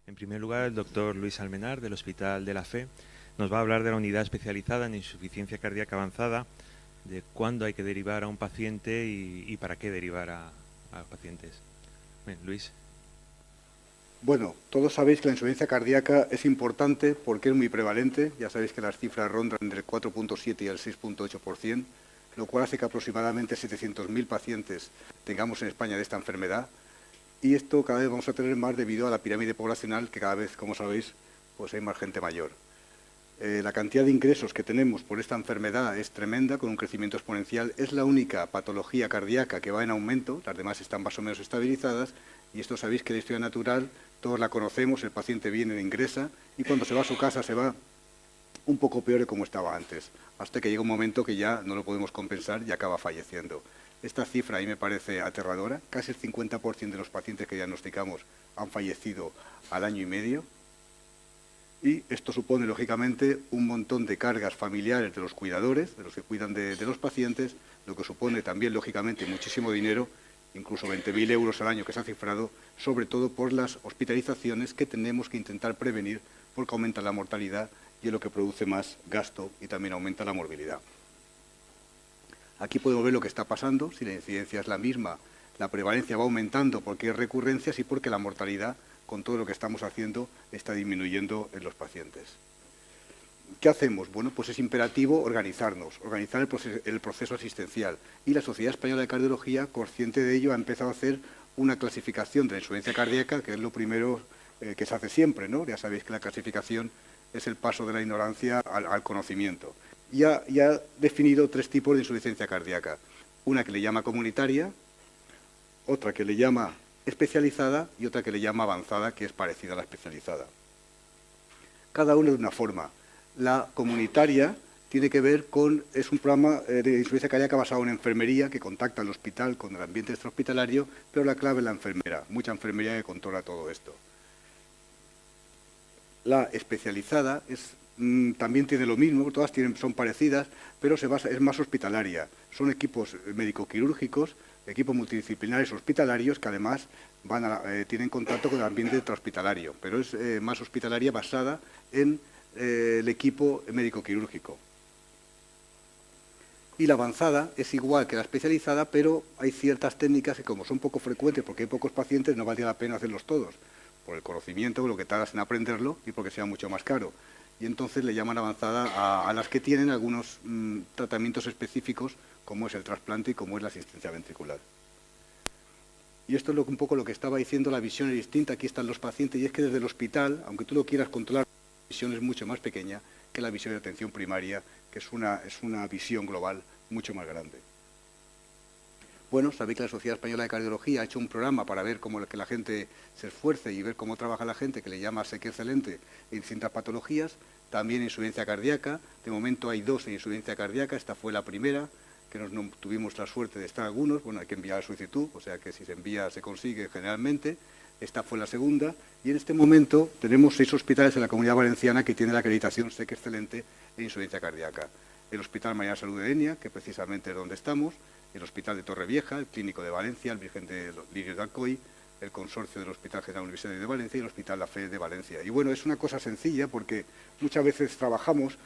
En primer lugar, el doctor Luis Almenar, del Hospital de la Fe, nos va a hablar de la unidad especializada en insuficiencia cardíaca avanzada, de cuándo hay que derivar a un paciente y para qué derivar a pacientes. Bien, Luis. Bueno, todos sabéis que la insuficiencia cardíaca es importante porque es muy prevalente. Ya sabéis que las cifras rondan entre el 4,7 y el 6,8%, lo cual hace que aproximadamente 700.000 pacientes tengamos en España de esta enfermedad. Y esto cada vez vamos a tener más debido a la pirámide poblacional, que cada vez, como sabéis, pues hay más gente mayor. La cantidad de ingresos que tenemos por esta enfermedad es tremenda, con un crecimiento exponencial. Es la única patología cardíaca que va en aumento, las demás están más o menos estabilizadas, y esto sabéis que la historia natural, todos la conocemos, el paciente viene, ingresa, y cuando se va a su casa se va un poco peor de como estaba antes, hasta que llega un momento que ya no lo podemos compensar y acaba falleciendo. Esta cifra a mí me parece aterradora, casi el 50% de los pacientes que diagnosticamos han fallecido al año y medio, y esto supone, lógicamente, un montón de cargas familiares de los cuidadores, de los que cuidan de los pacientes, lo que supone también, lógicamente, muchísimo dinero, incluso 20.000 euros al año que se ha cifrado, sobre todo por las hospitalizaciones que tenemos que intentar prevenir, porque aumenta la mortalidad y es lo que produce más gasto y también aumenta la morbilidad. Aquí podemos ver lo que está pasando, si la incidencia es la misma, la prevalencia va aumentando porque hay recurrencias y porque la mortalidad, con todo lo que estamos haciendo, está disminuyendo en los pacientes. ¿Qué hacemos? Bueno, pues es imperativo organizarnos, organizar el proceso asistencial. Y la Sociedad Española de Cardiología, consciente de ello, ha empezado a hacer una clasificación de la insuficiencia cardíaca, que es lo primero que se hace siempre, ¿no? Ya sabéis que la clasificación es el paso de la ignorancia al conocimiento. Y ha definido 3 tipos de insuficiencia cardíaca. Una que le llama comunitaria, otra que le llama especializada y otra que le llama avanzada, que es parecida a la especializada. Cada una de una forma. La comunitaria tiene que ver con, es un programa de insuficiencia cardíaca basado en enfermería que contacta al hospital con el ambiente extrahospitalario, pero la clave es la enfermera, mucha enfermería que controla todo esto. La especializada también tiene lo mismo, todas son parecidas, pero es más hospitalaria. Son equipos médico-quirúrgicos, equipos multidisciplinares hospitalarios que además tienen contacto con el ambiente intrahospitalario, pero es más hospitalaria basada en el equipo médico-quirúrgico. Y la avanzada es igual que la especializada, pero hay ciertas técnicas que, como son poco frecuentes porque hay pocos pacientes, no vale la pena hacerlos todos, por el conocimiento, lo que tardas en aprenderlo y porque sea mucho más caro. Y entonces le llaman avanzada a las que tienen algunos tratamientos específicos, como es el trasplante y como es la asistencia ventricular. Y esto es un poco lo que estaba diciendo, la visión es distinta, aquí están los pacientes, y es que desde el hospital, aunque tú lo quieras controlar, la visión es mucho más pequeña que la visión de atención primaria, que es una visión global mucho más grande. Bueno, sabéis que la Sociedad Española de Cardiología ha hecho un programa para ver cómo que la gente se esfuerce y ver cómo trabaja la gente, que le llama SEC Excelente, en distintas patologías, también insuficiencia cardíaca. De momento hay 2 en insuficiencia cardíaca, esta fue la primera, que no tuvimos la suerte de estar algunos, bueno, hay que enviar la solicitud, o sea que si se envía se consigue generalmente. Esta fue la segunda, y en este momento tenemos 6 hospitales en la Comunidad Valenciana que tienen la acreditación SEC Excelente en insuficiencia cardíaca. El Hospital María Salud de Denia, que precisamente es donde estamos, el Hospital de Torrevieja, el Clínico de Valencia, el Virgen de Lirios de Alcoy, el Consorcio del Hospital General Universitario de Valencia y el Hospital La Fe de Valencia. Y bueno, es una cosa sencilla porque muchas veces trabajamos,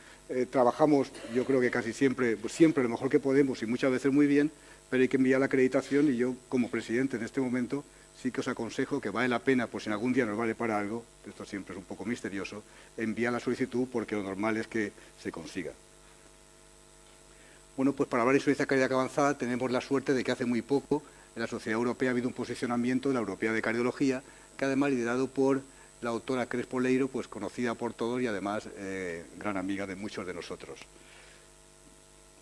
yo creo que casi siempre lo mejor que podemos y muchas veces muy bien, pero hay que enviar la acreditación y yo, como presidente en este momento, sí que os aconsejo que vale la pena, pues si en algún día nos vale para algo, esto siempre es un poco misterioso, enviar la solicitud porque lo normal es que se consiga. Bueno, pues para hablar de insuficiencia cardíaca avanzada tenemos la suerte de que hace muy poco en la Sociedad Europea ha habido un posicionamiento de la Europea de Cardiología, que además liderado por la doctora Crespo Leiro, pues conocida por todos y además gran amiga de muchos de nosotros.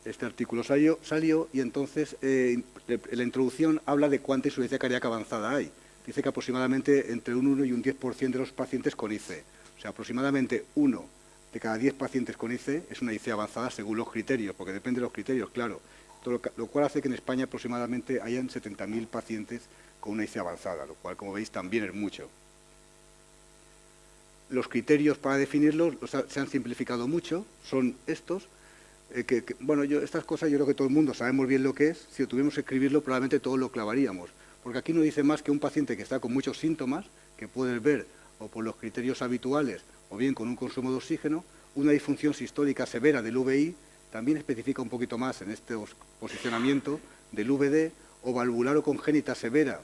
Este artículo salió y entonces la introducción habla de cuánta insuficiencia cardíaca avanzada hay. Dice que aproximadamente entre un 1 y un 10% de los pacientes con ICE. O sea, aproximadamente 1 de cada 10 pacientes con ICE es una ICE avanzada según los criterios, porque depende de los criterios, claro. Lo cual hace que en España aproximadamente hayan 70.000 pacientes con una ICE avanzada, lo cual, como veis, también es mucho. Los criterios para definirlos se han simplificado mucho, son estos. Bueno, estas cosas yo creo que todo el mundo sabemos bien lo que es. Si lo tuviéramos que escribirlo, probablemente todos lo clavaríamos. Porque aquí no dice más que un paciente que está con muchos síntomas, que puedes ver o por los criterios habituales, o bien con un consumo de oxígeno, una disfunción sistólica severa del VI, también especifica un poquito más en este posicionamiento del VD, o valvular o congénita severa,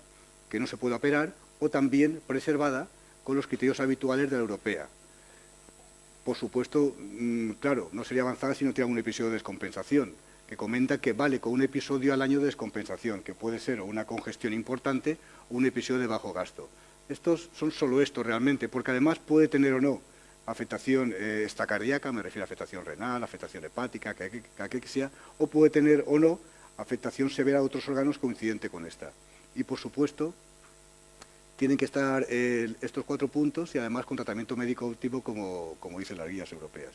que no se puede operar, o también preservada con los criterios habituales de la europea. Por supuesto, claro, no sería avanzada si no tuviera un episodio de descompensación, que comenta que vale con un episodio al año de descompensación, que puede ser una congestión importante o un episodio de bajo gasto. Estos son solo estos realmente, porque además puede tener o no afectación cardíaca, me refiero a afectación renal, afectación hepática, que sea, o puede tener o no afectación severa a otros órganos coincidente con esta. Y por supuesto, tienen que estar estos 4 puntos y además con tratamiento médico óptimo como dicen las guías europeas.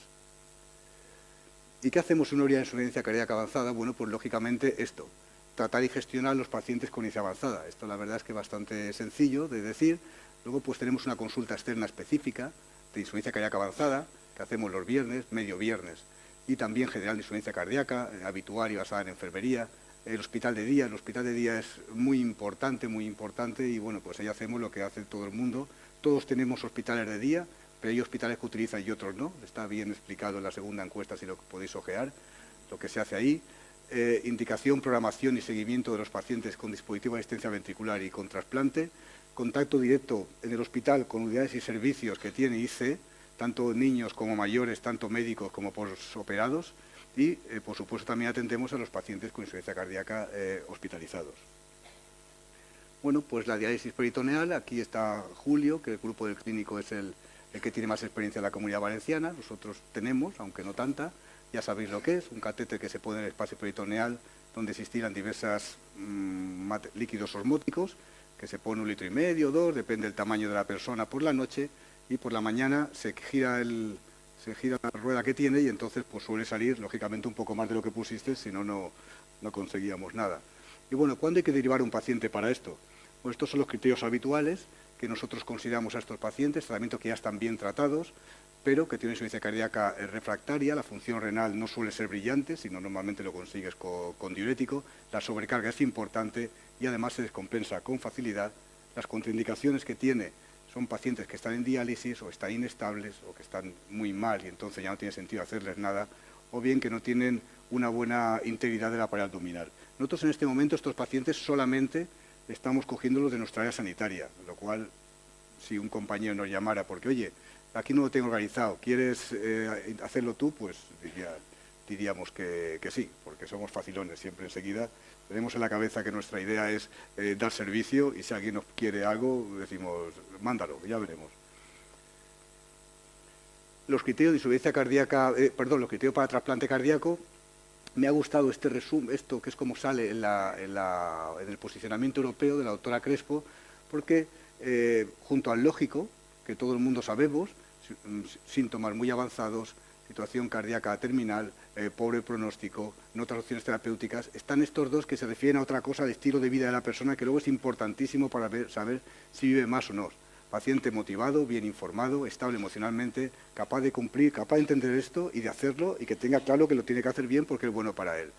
¿Y qué hacemos en una insuficiencia cardíaca avanzada? Bueno, pues lógicamente esto, tratar y gestionar los pacientes con insuficiencia avanzada. Esto la verdad es que es bastante sencillo de decir. Luego pues tenemos una consulta externa específica de insuficiencia cardíaca avanzada, que hacemos los viernes, medio viernes, y también general de insuficiencia cardíaca, habitual y basada en enfermería. El hospital de día es muy importante, y bueno, pues ahí hacemos lo que hace todo el mundo. Todos tenemos hospitales de día, pero hay hospitales que utilizan y otros no. Está bien explicado en la segunda encuesta, si lo podéis ojear, lo que se hace ahí. Indicación, programación y seguimiento de los pacientes con dispositivo de asistencia ventricular y con trasplante. Contacto directo en el hospital con unidades y servicios que tiene IC, tanto niños como mayores, tanto médicos como posoperados. Y, por supuesto, también atendemos a los pacientes con insuficiencia cardíaca hospitalizados. Bueno, pues la diálisis peritoneal, aquí está Julio, que el grupo del clínico es el que tiene más experiencia en la Comunidad Valenciana. Nosotros tenemos, aunque no tanta, ya sabéis lo que es, un catéter que se pone en el espacio peritoneal donde se estiran diversos líquidos osmóticos, que se pone 1,5 litros, 2, depende del tamaño de la persona por la noche, y por la mañana se gira la rueda que tiene y entonces pues suele salir, lógicamente, un poco más de lo que pusiste, si no, no conseguíamos nada. Y bueno, ¿cuándo hay que derivar a un paciente para esto? Pues estos son los criterios habituales que nosotros consideramos a estos pacientes, tratamientos que ya están bien tratados, pero que tienen insuficiencia cardíaca refractaria, la función renal no suele ser brillante, sino normalmente lo consigues con diurético, la sobrecarga es importante y además se descompensa con facilidad. Las contraindicaciones que tiene son pacientes que están en diálisis o están inestables o que están muy mal y entonces ya no tiene sentido hacerles nada, o bien que no tienen una buena integridad de la pared abdominal. Nosotros en este momento estos pacientes solamente estamos cogiéndolos de nuestra área sanitaria, lo cual si un compañero nos llamara porque, oye, aquí no lo tengo organizado, ¿quieres hacerlo tú? Pues diríamos que sí, porque somos facilones siempre enseguida. Tenemos en la cabeza que nuestra idea es dar servicio y si alguien nos quiere algo, decimos, mándalo, ya veremos. Los criterios de insuficiencia cardíaca, los criterios para trasplante cardíaco, me ha gustado este resumen, esto que es como sale en el posicionamiento europeo de la doctora Crespo, porque junto al lógico, que todo el mundo sabemos, síntomas muy avanzados, situación cardíaca terminal, pobre pronóstico, no otras opciones terapéuticas, están estos dos que se refieren a otra cosa, al estilo de vida de la persona, que luego es importantísimo para saber si vive más o no. Paciente motivado, bien informado, estable emocionalmente, capaz de cumplir, capaz de entender esto y de hacerlo y que tenga claro que lo tiene que hacer bien porque es bueno para él.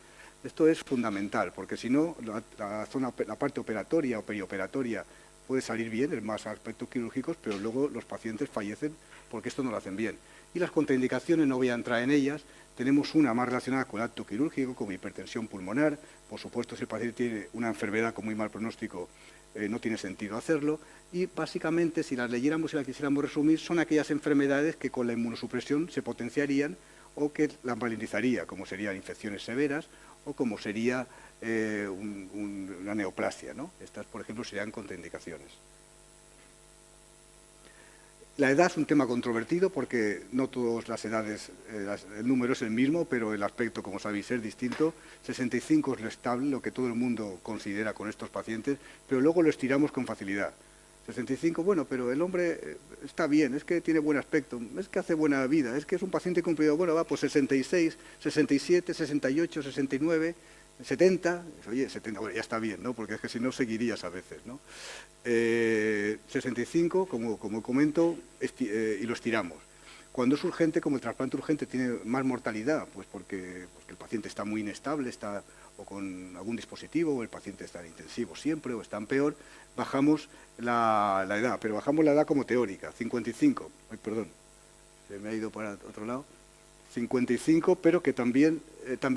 Esto es fundamental, porque si no, la parte operatoria o perioperatoria puede salir bien, en más aspectos quirúrgicos, pero luego los pacientes fallecen porque esto no lo hacen bien. Y las contraindicaciones, no voy a entrar en ellas, tenemos una más relacionada con el acto quirúrgico, como hipertensión pulmonar. Por supuesto, si el paciente tiene una enfermedad con muy mal pronóstico, no tiene sentido hacerlo. Y básicamente, si las leyéramos y las quisiéramos resumir, son aquellas enfermedades que con la inmunosupresión se potenciarían o que las malignizaría, como serían infecciones severas o como sería una neoplasia, ¿no? Estas, por ejemplo, serían contraindicaciones. La edad es un tema controvertido porque no todas las edades, el número es el mismo, pero el aspecto, como sabéis, es distinto. 65 es lo estable, lo que todo el mundo considera con estos pacientes, pero luego lo estiramos con facilidad. 65, bueno, pero el hombre está bien, es que tiene buen aspecto, es que hace buena vida, es que es un paciente cumplido, bueno, va, pues 66, 67, 68, 69... 70, oye, 70, bueno, ya está bien, ¿no? Porque es que si no seguirías a veces, ¿no? 65, como comento, y lo estiramos. Cuando es urgente, como el trasplante urgente tiene más mortalidad, pues porque el paciente está muy inestable, o con algún dispositivo, o el paciente está en intensivo siempre, o está en peor, bajamos la edad, pero bajamos la edad como teórica, 55, ay, perdón, se me ha ido para otro lado, 55, pero que también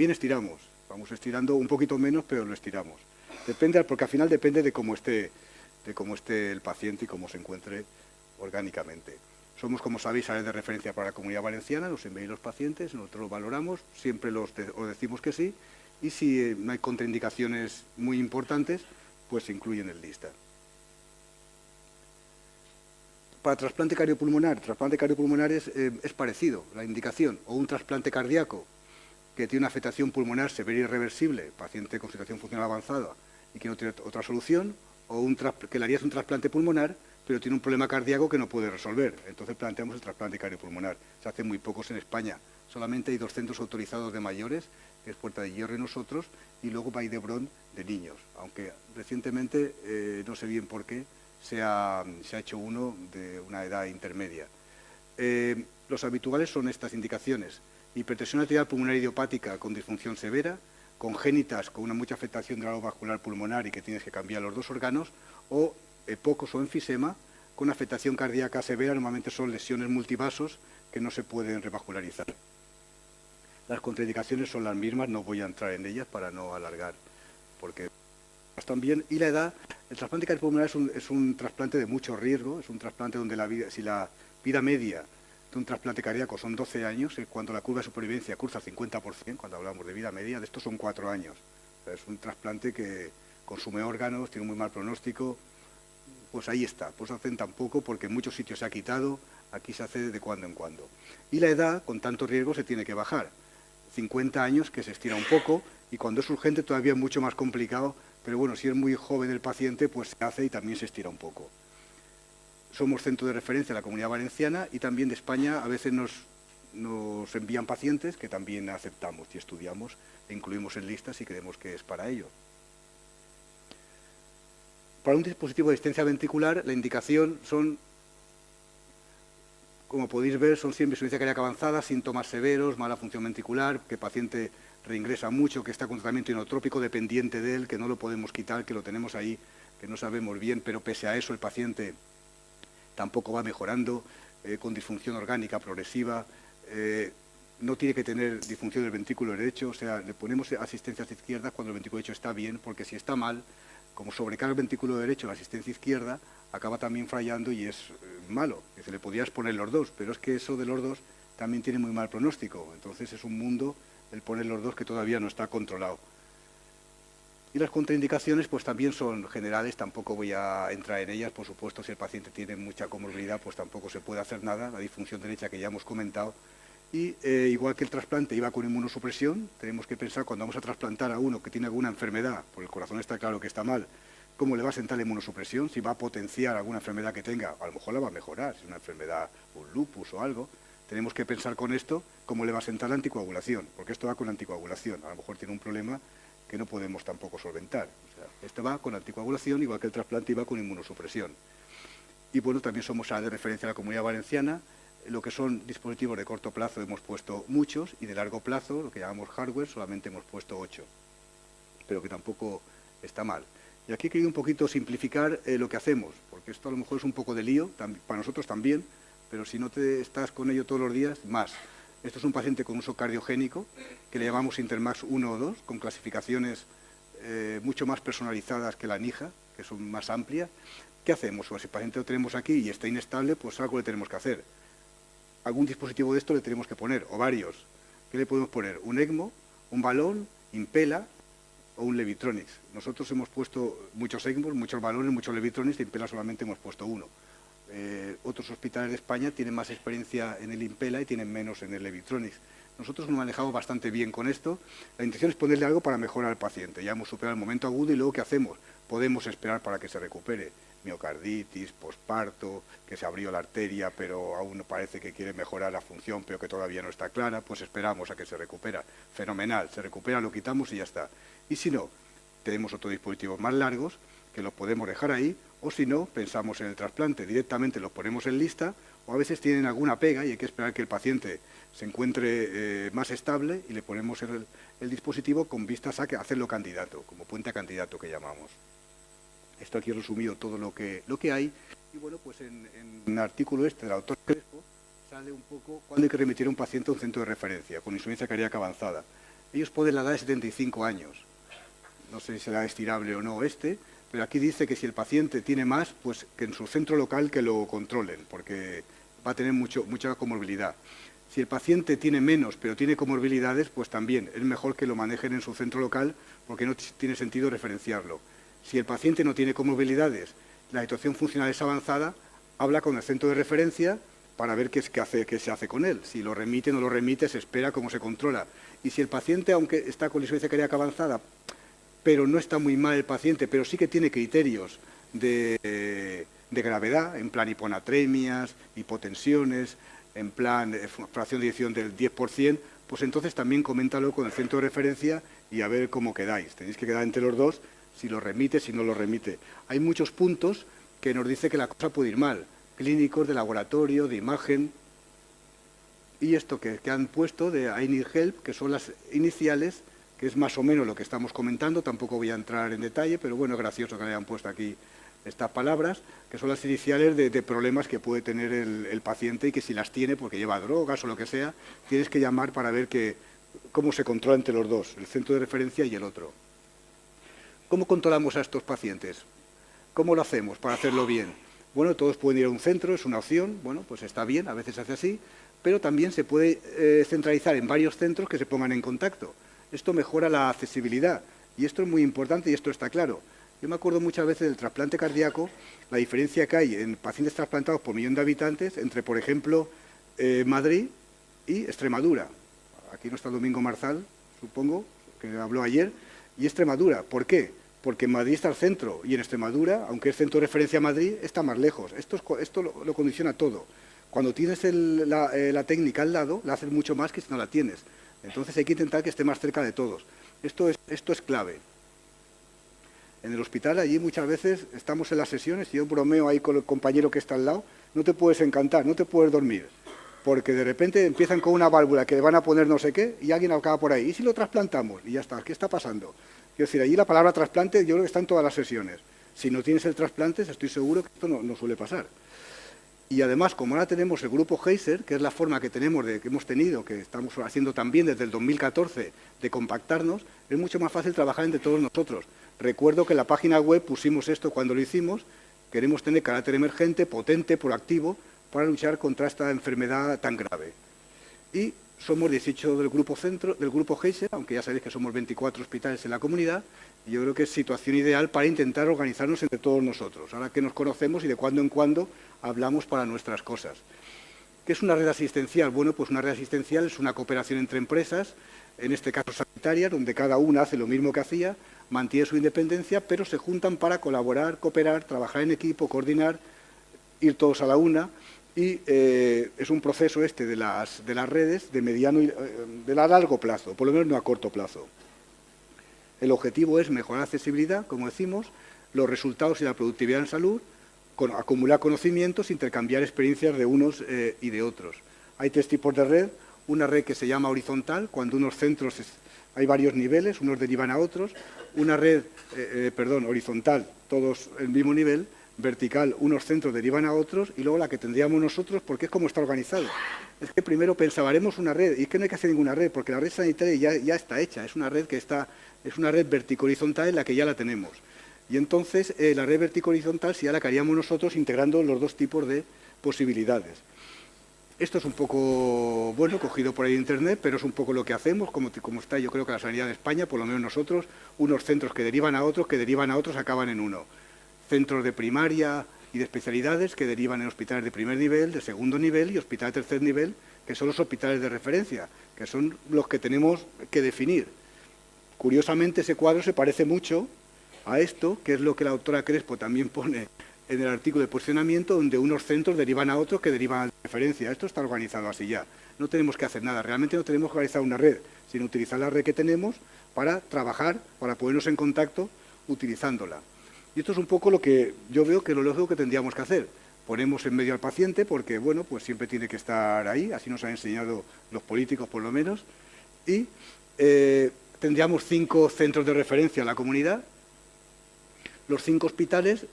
estiramos, vamos estirando un poquito menos, pero lo estiramos. Depende, porque al final depende de cómo esté el paciente y cómo se encuentre orgánicamente. Somos, como sabéis, área de referencia para la Comunidad Valenciana, nos envían los pacientes, nosotros los valoramos, siempre os decimos que sí, y si no hay contraindicaciones muy importantes, pues se incluyen en lista. Para trasplante cardiopulmonar es parecido, la indicación, o un trasplante cardíaco que tiene una afectación pulmonar severa e irreversible, paciente con situación funcional avanzada y que no tiene otra solución, o que le harías un trasplante pulmonar, pero tiene un problema cardíaco que no puede resolver. Entonces planteamos el trasplante cardiopulmonar. Se hacen muy pocos en España. Solamente hay 2 centros autorizados de mayores, que es Puerta de Hierro y nosotros, y luego Vall d'Hebron de niños. Aunque recientemente, no sé bien por qué, se ha hecho uno de una edad intermedia. Los habituales son estas indicaciones: hipertensión arterial pulmonar idiopática con disfunción severa, congénitas con una mucha afectación del árbol vascular pulmonar y que tienes que cambiar los 2 órganos, o EPOCos o enfisema con afectación cardíaca severa. Normalmente son lesiones multivasos que no se pueden revascularizar. Las contraindicaciones son las mismas, no voy a entrar en ellas para no alargar, porque también. Y la edad, el trasplante cardiopulmonar es un trasplante de mucho riesgo, es un trasplante donde si la vida media de un trasplante cardíaco son 12 años, cuando la curva de supervivencia cruza el 50%, cuando hablamos de vida media, de estos son 4 años. O sea, es un trasplante que consume órganos, tiene un muy mal pronóstico. Pues ahí está, pues hacen tan poco porque en muchos sitios se ha quitado, aquí se hace de cuando en cuando. Y la edad, con tanto riesgo, se tiene que bajar. 50 años, que se estira un poco, y cuando es urgente todavía es mucho más complicado, pero bueno, si es muy joven el paciente, pues se hace y también se estira un poco. Somos centro de referencia de la Comunidad Valenciana y también de España. A veces nos envían pacientes que también aceptamos y estudiamos e incluimos en listas si creemos que es para ello. Para un dispositivo de asistencia ventricular, la indicación son, como podéis ver, son siempre insuficiencia cardíaca avanzada, síntomas severos, mala función ventricular, que el paciente reingresa mucho, que está con tratamiento inotrópico dependiente de él, que no lo podemos quitar, que lo tenemos ahí, que no sabemos bien, pero pese a eso el paciente tampoco va mejorando, con disfunción orgánica progresiva, no tiene que tener disfunción del ventrículo derecho, o sea, le ponemos asistencias izquierdas cuando el ventrículo derecho está bien, porque si está mal, como sobrecarga el ventrículo derecho, la asistencia izquierda acaba también fallando y es malo. Se le podías poner los 2, pero es que eso de los 2 también tiene muy mal pronóstico. Entonces es un mundo el poner los 2 que todavía no está controlado. Y las contraindicaciones pues también son generales, tampoco voy a entrar en ellas. Por supuesto, si el paciente tiene mucha comorbilidad, pues tampoco se puede hacer nada. La disfunción derecha que ya hemos comentado. Y igual que el trasplante iba con inmunosupresión, tenemos que pensar cuando vamos a trasplantar a uno que tiene alguna enfermedad, porque el corazón está claro que está mal, cómo le va a sentar la inmunosupresión, si va a potenciar alguna enfermedad que tenga, a lo mejor la va a mejorar, si es una enfermedad, un lupus o algo. Tenemos que pensar con esto cómo le va a sentar la anticoagulación, porque esto va con anticoagulación, a lo mejor tiene un problema que no podemos tampoco solventar. O sea, esto va con anticoagulación, igual que el trasplante iba con inmunosupresión. Y bueno, también somos área de referencia de la Comunidad Valenciana. Lo que son dispositivos de corto plazo hemos puesto muchos, y de largo plazo, lo que llamamos hardware, solamente hemos puesto 8, pero que tampoco está mal. Y aquí he querido un poquito simplificar lo que hacemos, porque esto a lo mejor es un poco de lío, para nosotros también, pero si no te estás con ello todos los días, más. Esto es un paciente con uso cardiogénico, que le llamamos Intermax 1 o 2, con clasificaciones mucho más personalizadas que la NIJA, que son más amplias. ¿Qué hacemos? Pues si el paciente lo tenemos aquí y está inestable, pues algo le tenemos que hacer. Algún dispositivo de esto le tenemos que poner, o varios. ¿Qué le podemos poner? Un ECMO, un balón, Impela o un Levitronix. Nosotros hemos puesto muchos ECMOs, muchos balones, muchos Levitronix, de Impela solamente hemos puesto uno. Otros hospitales de España tienen más experiencia en el Impela y tienen menos en el Levitronix. Nosotros nos manejamos bastante bien con esto. La intención es ponerle algo para mejorar al paciente. Ya hemos superado el momento agudo y luego ¿qué hacemos? Podemos esperar para que se recupere. Miocarditis, posparto, que se abrió la arteria pero aún parece que quiere mejorar la función pero que todavía no está clara, pues esperamos a que se recupera. Fenomenal, se recupera, lo quitamos y ya está. Y si no, tenemos otros dispositivos más largos que los podemos dejar ahí, o si no, pensamos en el trasplante, directamente los ponemos en lista, o a veces tienen alguna pega y hay que esperar que el paciente se encuentre más estable y le ponemos el dispositivo con vistas a hacerlo candidato, como puente a candidato que llamamos. Esto aquí he resumido todo lo que hay, y bueno, pues en el artículo del autor Crespo sale un poco cuándo hay que remitir a un paciente a un centro de referencia con insuficiencia cardíaca avanzada. Ellos ponen la edad de 75 años, no sé si será estirable o no pero aquí dice que si el paciente tiene más, pues que en su centro local que lo controlen, porque va a tener mucha comorbilidad. Si el paciente tiene menos, pero tiene comorbilidades, pues también es mejor que lo manejen en su centro local, porque no tiene sentido referenciarlo. Si el paciente no tiene comorbilidades, la situación funcional es avanzada, habla con el centro de referencia para ver qué se hace con él. Si lo remite o no lo remite, se espera cómo se controla. Y si el paciente, aunque está con insuficiencia cardíaca avanzada, pero no está muy mal el paciente, pero sí que tiene criterios de gravedad, en plan hiponatremias, hipotensiones, en plan fracción de eyección del 10%, pues entonces también coméntalo con el centro de referencia y a ver cómo quedáis. Tenéis que quedar entre los dos, si lo remite, si no lo remite. Hay muchos puntos que nos dice que la cosa puede ir mal, clínicos, de laboratorio, de imagen, y esto que han puesto de I need help, que son las iniciales, que es más o menos lo que estamos comentando, tampoco voy a entrar en detalle, pero bueno, es gracioso que le hayan puesto aquí estas palabras, que son las iniciales de problemas que puede tener el paciente y que si las tiene, porque lleva drogas o lo que sea, tienes que llamar para ver cómo se controla entre los dos, el centro de referencia y el otro. ¿Cómo controlamos a estos pacientes? ¿Cómo lo hacemos para hacerlo bien? Bueno, todos pueden ir a un centro, es una opción, bueno, pues está bien, a veces se hace así, pero también se puede centralizar en varios centros que se pongan en contacto. Esto mejora la accesibilidad y esto es muy importante y esto está claro. Yo me acuerdo muchas veces del trasplante cardíaco, la diferencia que hay en pacientes trasplantados por millón de habitantes entre, por ejemplo, Madrid y Extremadura. Aquí no está Domingo Marzal, supongo, que habló ayer, y Extremadura. ¿Por qué? Porque en Madrid está el centro y en Extremadura, aunque es centro de referencia a Madrid, está más lejos. Esto lo condiciona todo. Cuando tienes la técnica al lado, la haces mucho más que si no la tienes. Entonces hay que intentar que esté más cerca de todos. Esto es clave. En el hospital, allí muchas veces estamos en las sesiones y yo bromeo ahí con el compañero que está al lado, no te puedes encantar, no te puedes dormir, porque de repente empiezan con una válvula que le van a poner no sé qué y alguien acaba por ahí. ¿Y si lo trasplantamos? Y ya está, ¿qué está pasando? Quiero decir, allí la palabra trasplante yo creo que está en todas las sesiones. Si no tienes el trasplante, estoy seguro que esto no suele pasar. Y además, como ahora tenemos el grupo Heiser, que es la forma que hemos tenido, que estamos haciendo también desde el 2014, de compactarnos, es mucho más fácil trabajar entre todos nosotros. Recuerdo que en la página web pusimos esto cuando lo hicimos, queremos tener carácter emergente, potente, proactivo, para luchar contra esta enfermedad tan grave. Y somos 18 del grupo Heiser, aunque ya sabéis que somos 24 hospitales en la comunidad, y yo creo que es situación ideal para intentar organizarnos entre todos nosotros, ahora que nos conocemos y de cuando en cuando hablamos para nuestras cosas. ¿Qué es una red asistencial? Bueno, pues una red asistencial es una cooperación entre empresas, en este caso sanitarias, donde cada una hace lo mismo que hacía, mantiene su independencia, pero se juntan para colaborar, cooperar, trabajar en equipo, coordinar, ir todos a la una, y es un proceso de las redes de mediano y de largo plazo, por lo menos no a corto plazo. El objetivo es mejorar la accesibilidad, como decimos, los resultados y la productividad en salud, acumular conocimientos, intercambiar experiencias de unos y de otros. Hay tres tipos de red, una red que se llama horizontal, cuando unos centros hay varios niveles, unos derivan a otros, una red, horizontal, todos el mismo nivel, vertical, unos centros derivan a otros, y luego la que tendríamos nosotros, porque es como está organizado. Es que primero pensábamos una red, y es que no hay que hacer ninguna red, porque la red sanitaria ya está hecha, es una red es una red vertico-horizontal en la que ya la tenemos. Y entonces la red vertico-horizontal sí ya la que haríamos nosotros integrando los dos tipos de posibilidades. Esto es un poco, bueno, cogido por ahí de Internet, pero es un poco lo que hacemos, como está yo creo que la sanidad de España, por lo menos nosotros, unos centros que derivan a otros, acaban en uno. Centros de primaria y de especialidades que derivan en hospitales de primer nivel, de segundo nivel y hospitales de tercer nivel, que son los hospitales de referencia, que son los que tenemos que definir. Curiosamente, ese cuadro se parece mucho a esto, que es lo que la doctora Crespo también pone en el artículo de posicionamiento, donde unos centros derivan a otros que derivan a referencia. Esto está organizado así ya. No tenemos que hacer nada. Realmente no tenemos que organizar una red, sino utilizar la red que tenemos para trabajar, para ponernos en contacto utilizándola. Y esto es un poco lo que yo veo que lo lógico que tendríamos que hacer. Ponemos en medio al paciente porque, bueno, pues siempre tiene que estar ahí, así nos han enseñado los políticos por lo menos, y tendríamos 5 centros de referencia en la comunidad, los 5 hospitales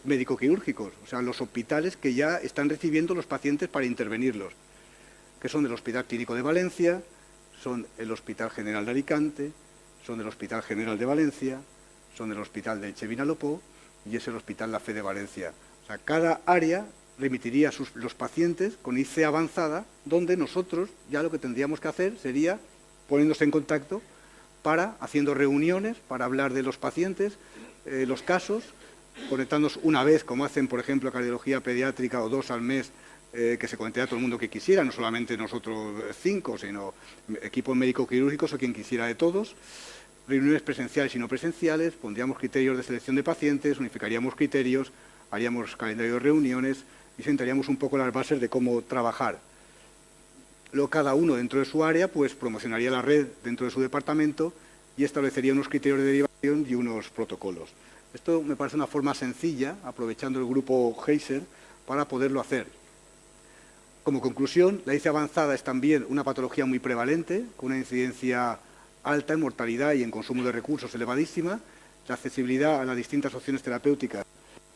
médico-quirúrgicos, o sea, los hospitales que ya están recibiendo los pacientes para intervenirlos, que son del Hospital Clínico de Valencia, son el Hospital General de Alicante, son del Hospital General de Valencia, son del Hospital de Elche-Vinalopó y es el Hospital La Fe de Valencia. O sea, cada área remitiría los pacientes con IC avanzada, donde nosotros ya lo que tendríamos que hacer sería poniéndose en contacto haciendo reuniones para hablar de los pacientes, los casos, conectándonos una vez, como hacen, por ejemplo, cardiología pediátrica, o 2 al mes, que se conecte a todo el mundo que quisiera, no solamente nosotros 5, sino equipos médico-quirúrgicos o quien quisiera de todos. Reuniones presenciales y no presenciales, pondríamos criterios de selección de pacientes, unificaríamos criterios, haríamos calendario de reuniones y sentaríamos un poco las bases de cómo trabajar. Luego cada uno dentro de su área pues promocionaría la red dentro de su departamento y establecería unos criterios de derivación y unos protocolos. Esto me parece una forma sencilla, aprovechando el grupo Heiser, para poderlo hacer. Como conclusión, la IC avanzada es también una patología muy prevalente, con una incidencia alta en mortalidad y en consumo de recursos elevadísima. La accesibilidad a las distintas opciones terapéuticas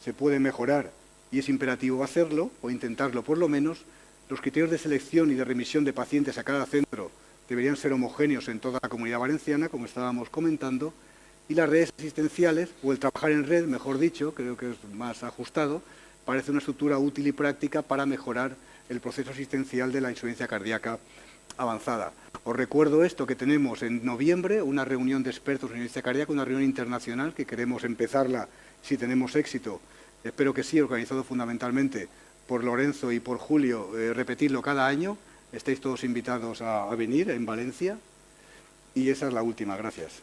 se puede mejorar y es imperativo hacerlo, o intentarlo por lo menos. Los criterios de selección y de remisión de pacientes a cada centro deberían ser homogéneos en toda la Comunidad Valenciana, como estábamos comentando, y las redes asistenciales, o el trabajar en red, mejor dicho, creo que es más ajustado, parece una estructura útil y práctica para mejorar el proceso asistencial de la insuficiencia cardíaca avanzada. Os recuerdo esto, que tenemos en noviembre una reunión de expertos en insuficiencia cardíaca, una reunión internacional que queremos empezarla si tenemos éxito, espero que sí, organizado fundamentalmente por Lorenzo y por Julio, repetirlo cada año. Estáis todos invitados a venir en Valencia y esa es la última. Gracias.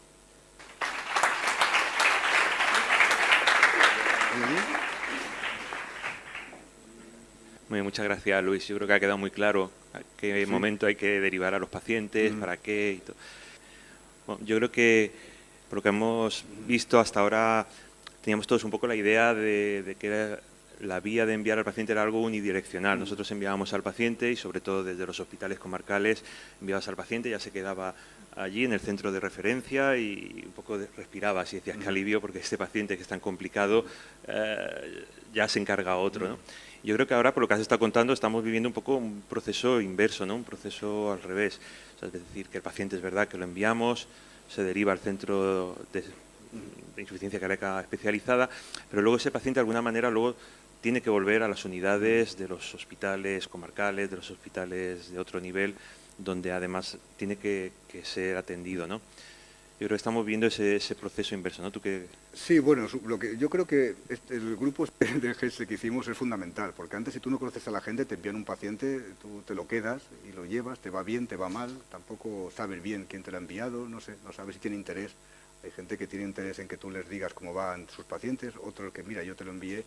Muy bien, muchas gracias, Luis. Yo creo que ha quedado muy claro a qué momento hay que derivar a los pacientes, para qué y todo. Bueno, yo creo que por lo que hemos visto hasta ahora teníamos todos un poco la idea de que la vía de enviar al paciente era algo unidireccional. Nosotros enviábamos al paciente y sobre todo desde los hospitales comarcales enviabas al paciente, ya se quedaba allí en el centro de referencia y un poco respirabas y decías que alivio porque este paciente que es tan complicado ya se encarga otro, ¿no? Yo creo que ahora, por lo que has estado contando, estamos viviendo un poco un proceso inverso, ¿no? Un proceso al revés. O sea, es decir, que el paciente es verdad que lo enviamos, se deriva al centro de insuficiencia cardíaca especializada, pero luego ese paciente de alguna manera luego tiene que volver a las unidades de los hospitales comarcales, de los hospitales de otro nivel, donde además tiene que ser atendido, ¿no? Yo creo que estamos viendo ese proceso inverso, ¿no? ¿Tú qué? Sí, bueno, yo creo que el grupo de GES que hicimos es fundamental, porque antes si tú no conoces a la gente, te envían un paciente, tú te lo quedas y lo llevas, te va bien, te va mal, tampoco sabes bien quién te lo ha enviado, no sé, no sabes si tiene interés. Hay gente que tiene interés en que tú les digas cómo van sus pacientes, otro que mira, yo te lo envié,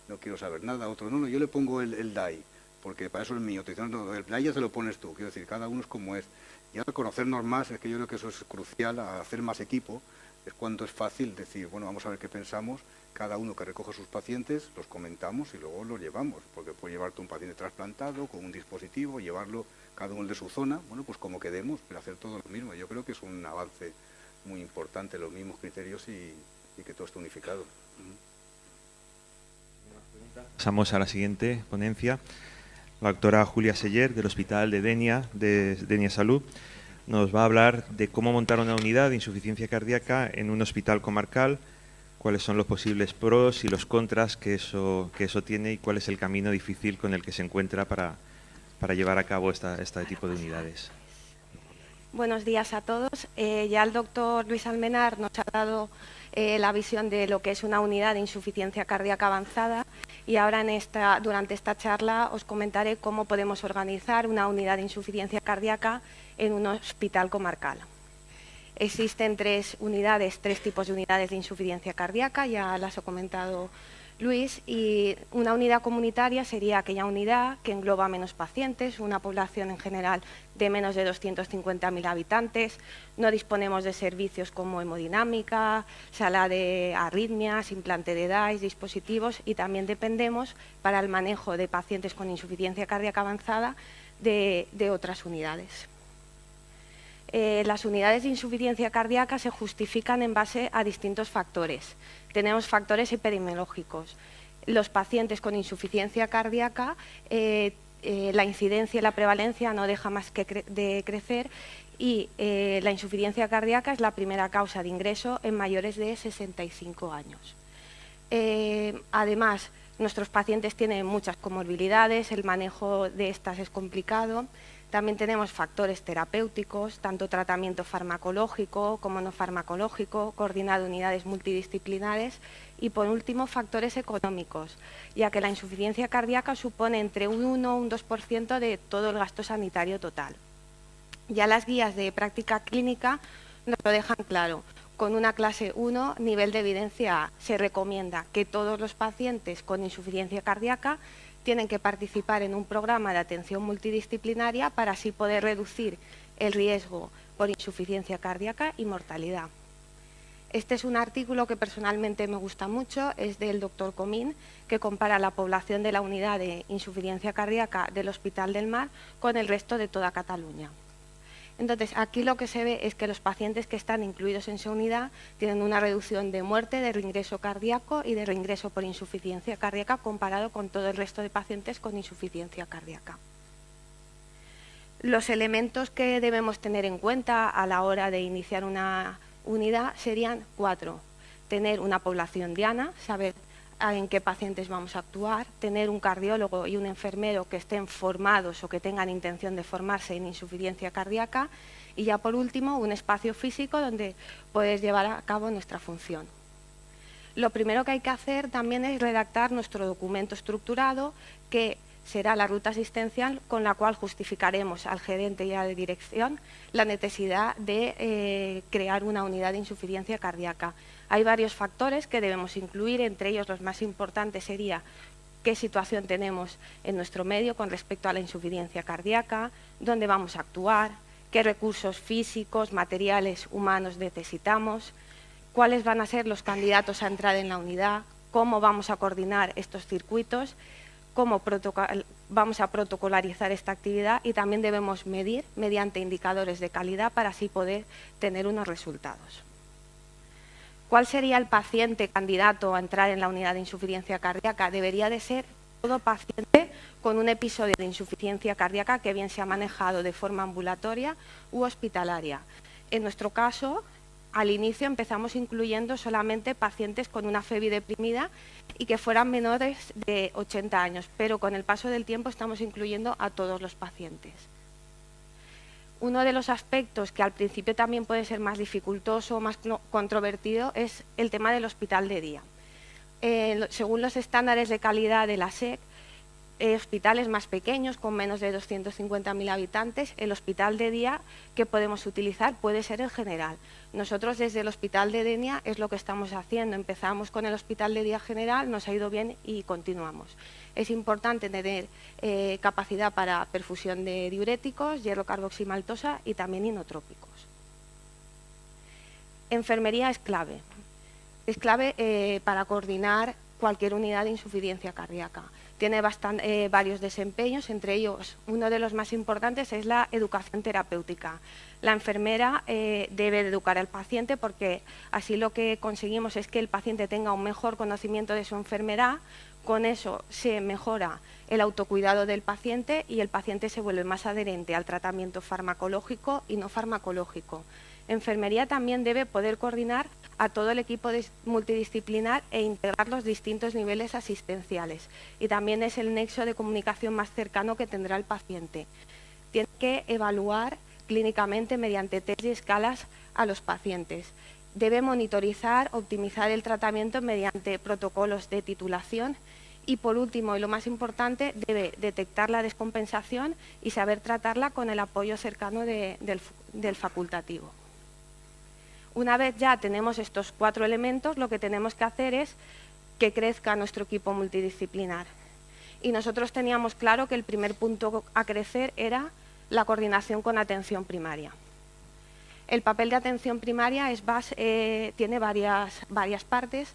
no quiero saber nada, otro no, yo le pongo el DAI, porque para eso es mío, te dicen, no, el DAI ya se lo pones tú, quiero decir, cada uno es como es. Y ahora conocernos más, es que yo creo que eso es crucial, a hacer más equipo, es cuando es fácil decir, bueno, vamos a ver qué pensamos, cada uno que recoge sus pacientes, los comentamos y luego los llevamos, porque puede llevarte un paciente trasplantado con un dispositivo, llevarlo cada uno de su zona, bueno, pues como quedemos, pero hacer todo lo mismo. Yo creo que es un avance muy importante, los mismos criterios y que todo esté unificado. Pasamos a la siguiente ponencia. La doctora Julia Seller, del Hospital de Denia Salud, nos va a hablar de cómo montar una unidad de insuficiencia cardíaca en un hospital comarcal, cuáles son los posibles pros y los contras que eso tiene y cuál es el camino difícil con el que se encuentra para llevar a cabo este tipo de unidades. Buenos días a todos. Ya el doctor Luis Almenar nos ha dado la visión de lo que es una unidad de insuficiencia cardíaca avanzada y ahora durante esta charla os comentaré cómo podemos organizar una unidad de insuficiencia cardíaca en un hospital comarcal. Existen tres tipos de unidades de insuficiencia cardíaca, ya las ha comentado Luis, y una unidad comunitaria sería aquella unidad que engloba menos pacientes, una población en general de menos de 250.000 habitantes. No disponemos de servicios como hemodinámica, sala de arritmias, implante de DAIS, dispositivos, y también dependemos para el manejo de pacientes con insuficiencia cardíaca avanzada de otras unidades. Las unidades de insuficiencia cardíaca se justifican en base a distintos factores. Tenemos factores epidemiológicos. Los pacientes con insuficiencia cardíaca, la incidencia y la prevalencia no deja más que de crecer, y la insuficiencia cardíaca es la primera causa de ingreso en mayores de 65 años. Además, nuestros pacientes tienen muchas comorbilidades, el manejo de estas es complicado. También tenemos factores terapéuticos, tanto tratamiento farmacológico como no farmacológico, coordinado unidades multidisciplinares, y por último factores económicos, ya que la insuficiencia cardíaca supone entre un 1 y un 2% de todo el gasto sanitario total. Ya las guías de práctica clínica nos lo dejan claro. Con una clase 1, nivel de evidencia A, se recomienda que todos los pacientes con insuficiencia cardíaca tienen que participar en un programa de atención multidisciplinaria para así poder reducir el riesgo por insuficiencia cardíaca y mortalidad. Este es un artículo que personalmente me gusta mucho, es del doctor Comín, que compara la población de la unidad de insuficiencia cardíaca del Hospital del Mar con el resto de toda Cataluña. Entonces, aquí lo que se ve es que los pacientes que están incluidos en esa unidad tienen una reducción de muerte, de reingreso cardíaco y de reingreso por insuficiencia cardíaca comparado con todo el resto de pacientes con insuficiencia cardíaca. Los elementos que debemos tener en cuenta a la hora de iniciar una unidad serían 4. Tener una población diana, saber en qué pacientes vamos a actuar, tener un cardiólogo y un enfermero que estén formados o que tengan intención de formarse en insuficiencia cardíaca, y ya por último un espacio físico donde poder llevar a cabo nuestra función. Lo primero que hay que hacer también es redactar nuestro documento estructurado, que será la ruta asistencial con la cual justificaremos al gerente y a la dirección la necesidad de crear una unidad de insuficiencia cardíaca. Hay varios factores que debemos incluir, entre ellos los más importantes sería qué situación tenemos en nuestro medio con respecto a la insuficiencia cardíaca, dónde vamos a actuar, qué recursos físicos, materiales, humanos necesitamos, cuáles van a ser los candidatos a entrar en la unidad, cómo vamos a coordinar estos circuitos, cómo vamos a protocolarizar esta actividad, y también debemos medir mediante indicadores de calidad para así poder tener unos resultados. ¿Cuál sería el paciente candidato a entrar en la unidad de insuficiencia cardíaca? Debería de ser todo paciente con un episodio de insuficiencia cardíaca que bien se ha manejado de forma ambulatoria u hospitalaria. En nuestro caso, al inicio empezamos incluyendo solamente pacientes con una FEBI deprimida y que fueran menores de 80 años, pero con el paso del tiempo estamos incluyendo a todos los pacientes. Uno de los aspectos que al principio también puede ser más dificultoso o más controvertido es el tema del hospital de día. Según los estándares de calidad de la SEC, hospitales más pequeños, con menos de 250.000 habitantes, el hospital de día que podemos utilizar puede ser el general. Nosotros desde el hospital de Denia es lo que estamos haciendo. Empezamos con el hospital de día general, nos ha ido bien y continuamos. Es importante tener capacidad para perfusión de diuréticos, hierro carboximaltosa y también inotrópicos. Enfermería es clave. Es clave para coordinar cualquier unidad de insuficiencia cardíaca. Tiene varios desempeños, entre ellos uno de los más importantes es la educación terapéutica. La enfermera debe de educar al paciente, porque así lo que conseguimos es que el paciente tenga un mejor conocimiento de su enfermedad. Con eso se mejora el autocuidado del paciente y el paciente se vuelve más adherente al tratamiento farmacológico y no farmacológico. Enfermería también debe poder coordinar a todo el equipo multidisciplinar e integrar los distintos niveles asistenciales, y también es el nexo de comunicación más cercano que tendrá el paciente. Tiene que evaluar clínicamente mediante test y escalas a los pacientes. Debe monitorizar, optimizar el tratamiento mediante protocolos de titulación y, por último, y lo más importante, debe detectar la descompensación y saber tratarla con el apoyo cercano del facultativo. Una vez ya tenemos estos 4 elementos, lo que tenemos que hacer es que crezca nuestro equipo multidisciplinar. Y nosotros teníamos claro que el primer punto a crecer era la coordinación con atención primaria. El papel de atención primaria tiene varias partes.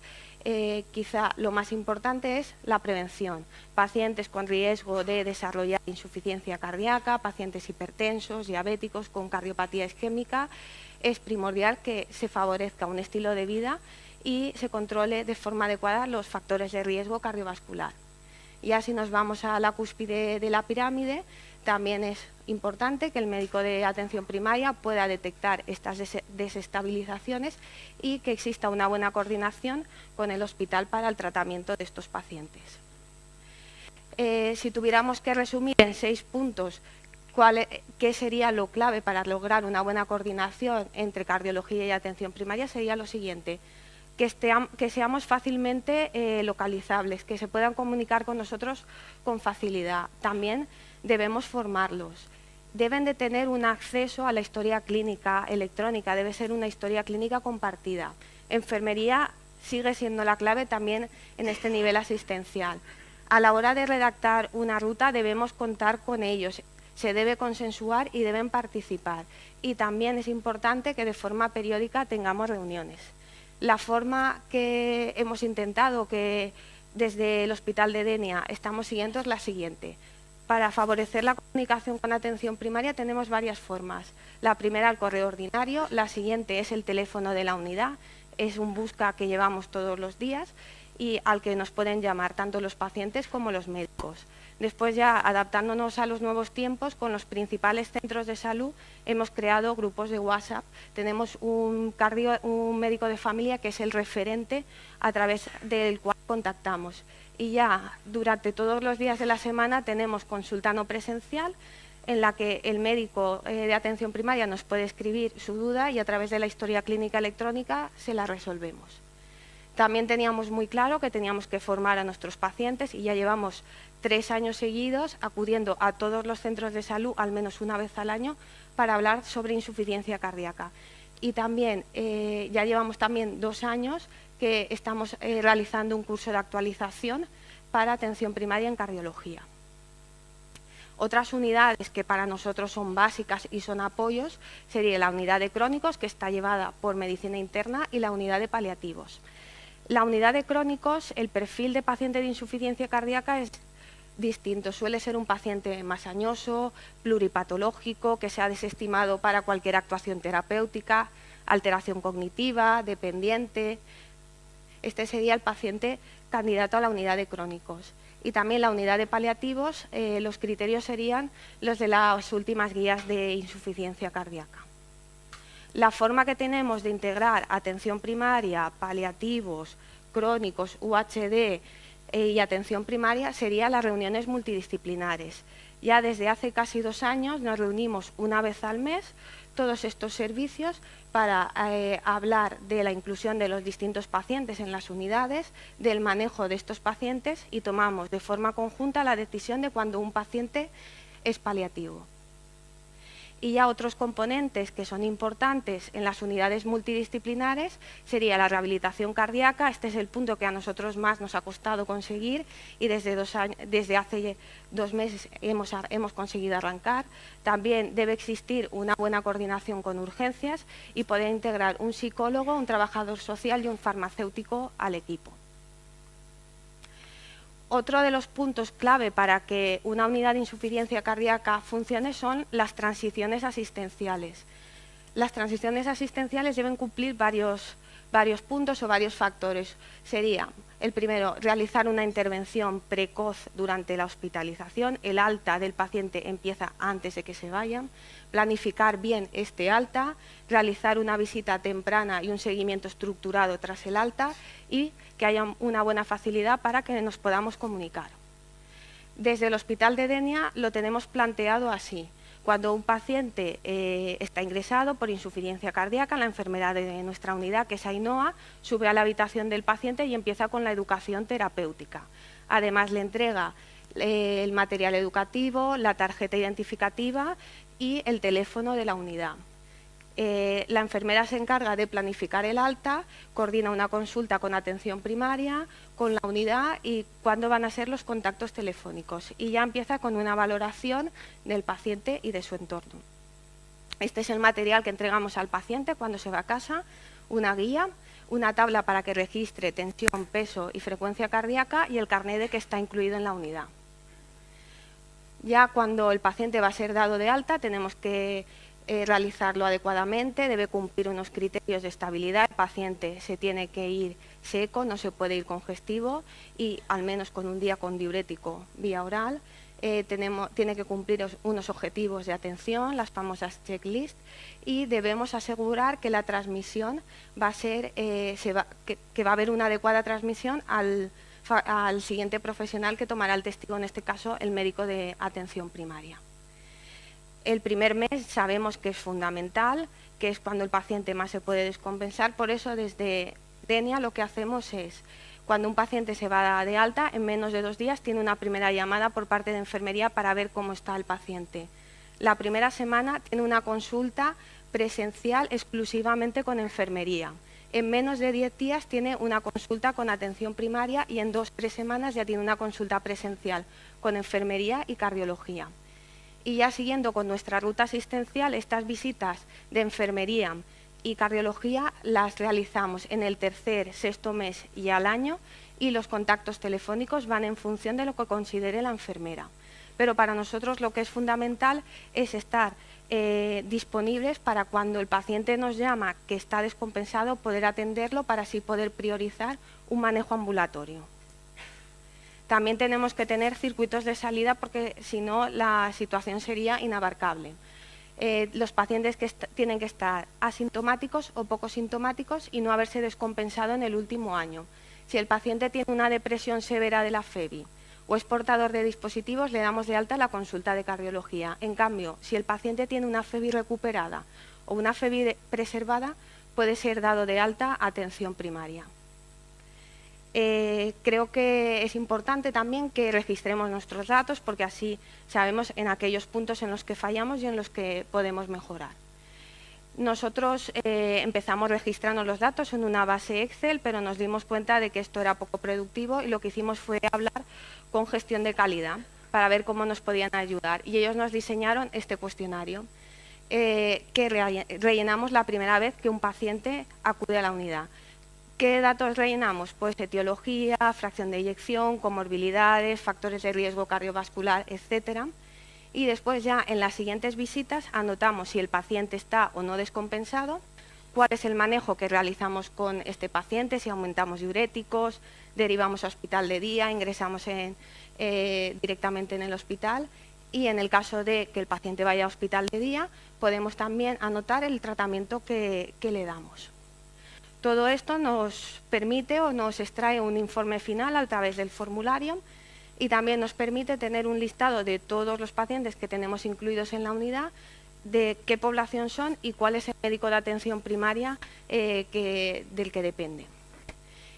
Quizá lo más importante es la prevención. Pacientes con riesgo de desarrollar insuficiencia cardíaca, pacientes hipertensos, diabéticos con cardiopatía isquémica, es primordial que se favorezca un estilo de vida y se controle de forma adecuada los factores de riesgo cardiovascular. Ya si nos vamos a la cúspide de la pirámide, también es importante que el médico de atención primaria pueda detectar estas desestabilizaciones y que exista una buena coordinación con el hospital para el tratamiento de estos pacientes. Si tuviéramos que resumir en 6 puntos qué sería lo clave para lograr una buena coordinación entre cardiología y atención primaria, sería lo siguiente: que seamos fácilmente localizables, que se puedan comunicar con nosotros con facilidad. También debemos formarlos. Deben de tener un acceso a la historia clínica electrónica, debe ser una historia clínica compartida. Enfermería sigue siendo la clave también en este nivel asistencial. A la hora de redactar una ruta debemos contar con ellos, se debe consensuar y deben participar. Y también es importante que de forma periódica tengamos reuniones. La forma que hemos intentado, que desde el Hospital de Denia estamos siguiendo, es la siguiente. Para favorecer la comunicación con atención primaria tenemos varias formas. La primera, el correo ordinario. La siguiente es el teléfono de la unidad. Es un busca que llevamos todos los días y al que nos pueden llamar tanto los pacientes como los médicos. Después, ya adaptándonos a los nuevos tiempos, con los principales centros de salud hemos creado grupos de WhatsApp. Tenemos un médico de familia que es el referente a través del cual contactamos. Y ya durante todos los días de la semana tenemos consulta no presencial, en la que el médico de atención primaria nos puede escribir su duda y a través de la historia clínica electrónica se la resolvemos. También teníamos muy claro que teníamos que formar a nuestros pacientes y ya llevamos 3 años seguidos acudiendo a todos los centros de salud al menos una vez al año para hablar sobre insuficiencia cardíaca. Y también ya llevamos también 2 años que estamos realizando un curso de actualización para atención primaria en cardiología. Otras unidades que para nosotros son básicas y son apoyos sería la unidad de crónicos, que está llevada por medicina interna, y la unidad de paliativos. La unidad de crónicos, el perfil de paciente de insuficiencia cardíaca es distinto. Suele ser un paciente más añoso, pluripatológico, que se ha desestimado para cualquier actuación terapéutica, alteración cognitiva, dependiente. Este sería el paciente candidato a la unidad de crónicos. Y también la unidad de paliativos, los criterios serían los de las últimas guías de insuficiencia cardíaca. La forma que tenemos de integrar atención primaria, paliativos, crónicos, UHD y atención primaria serían las reuniones multidisciplinares. Ya desde hace casi 2 años nos reunimos una vez al mes, todos estos servicios, para hablar de la inclusión de los distintos pacientes en las unidades, del manejo de estos pacientes, y tomamos de forma conjunta la decisión de cuando un paciente es paliativo. Y ya otros componentes que son importantes en las unidades multidisciplinares sería la rehabilitación cardíaca. Este es el punto que a nosotros más nos ha costado conseguir y desde hace 2 meses hemos conseguido arrancar. También debe existir una buena coordinación con urgencias y poder integrar un psicólogo, un trabajador social y un farmacéutico al equipo. Otro de los puntos clave para que una unidad de insuficiencia cardíaca funcione son las transiciones asistenciales. Las transiciones asistenciales deben cumplir varios puntos o varios factores. Sería, el primero, realizar una intervención precoz durante la hospitalización. El alta del paciente empieza antes de que se vayan. Planificar bien este alta, realizar una visita temprana y un seguimiento estructurado tras el alta y que haya una buena facilidad para que nos podamos comunicar. Desde el Hospital de Denia lo tenemos planteado así. Cuando un paciente está ingresado por insuficiencia cardíaca, la enfermera de nuestra unidad, que es Ainhoa, sube a la habitación del paciente y empieza con la educación terapéutica. Además, le entrega el material educativo, la tarjeta identificativa y el teléfono de la unidad. La enfermera se encarga de planificar el alta, coordina una consulta con atención primaria, con la unidad y cuándo van a ser los contactos telefónicos. Y ya empieza con una valoración del paciente y de su entorno. Este es el material que entregamos al paciente cuando se va a casa, una guía, una tabla para que registre tensión, peso y frecuencia cardíaca y el carné de que está incluido en la unidad. Ya cuando el paciente va a ser dado de alta tenemos que realizarlo adecuadamente, debe cumplir unos criterios de estabilidad, el paciente se tiene que ir seco, no se puede ir congestivo y al menos con un día con diurético vía oral. Tiene que cumplir unos objetivos de atención, las famosas checklists, y debemos asegurar que la transmisión va a ser, que va a haber una adecuada transmisión al siguiente profesional que tomará el testigo, en este caso el médico de atención primaria. El primer mes sabemos que es fundamental, que es cuando el paciente más se puede descompensar, por eso desde Denia lo que hacemos es, cuando un paciente se va de alta, en menos de 2 días tiene una primera llamada por parte de enfermería para ver cómo está el paciente. La primera semana tiene una consulta presencial exclusivamente con enfermería. En menos de 10 días tiene una consulta con atención primaria y en 2 o 3 semanas ya tiene una consulta presencial con enfermería y cardiología. Y ya siguiendo con nuestra ruta asistencial, estas visitas de enfermería y cardiología las realizamos en el 3er, 6º mes y al año, y los contactos telefónicos van en función de lo que considere la enfermera. Pero para nosotros lo que es fundamental es estar disponibles para cuando el paciente nos llama que está descompensado, poder atenderlo para así poder priorizar un manejo ambulatorio. También tenemos que tener circuitos de salida porque si no la situación sería inabarcable. Los pacientes tienen que estar asintomáticos o poco sintomáticos y no haberse descompensado en el último año. Si el paciente tiene una depresión severa de la FEBI o es portador de dispositivos, le damos de alta la consulta de cardiología. En cambio, si el paciente tiene una FEBI recuperada o una FEBI preservada, puede ser dado de alta a atención primaria. Creo que es importante también que registremos nuestros datos porque así sabemos en aquellos puntos en los que fallamos y en los que podemos mejorar. Nosotros empezamos registrando los datos en una base Excel, pero nos dimos cuenta de que esto era poco productivo y lo que hicimos fue hablar con gestión de calidad para ver cómo nos podían ayudar. Y ellos nos diseñaron este cuestionario que rellenamos la primera vez que un paciente acude a la unidad. ¿Qué datos rellenamos? Pues etiología, fracción de eyección, comorbilidades, factores de riesgo cardiovascular, etcétera. Y después ya en las siguientes visitas anotamos si el paciente está o no descompensado, cuál es el manejo que realizamos con este paciente, si aumentamos diuréticos, derivamos a hospital de día, ingresamos directamente en el hospital y en el caso de que el paciente vaya a hospital de día podemos también anotar el tratamiento que le damos. Todo esto nos permite o nos extrae un informe final a través del formulario y también nos permite tener un listado de todos los pacientes que tenemos incluidos en la unidad, de qué población son y cuál es el médico de atención primaria del que depende.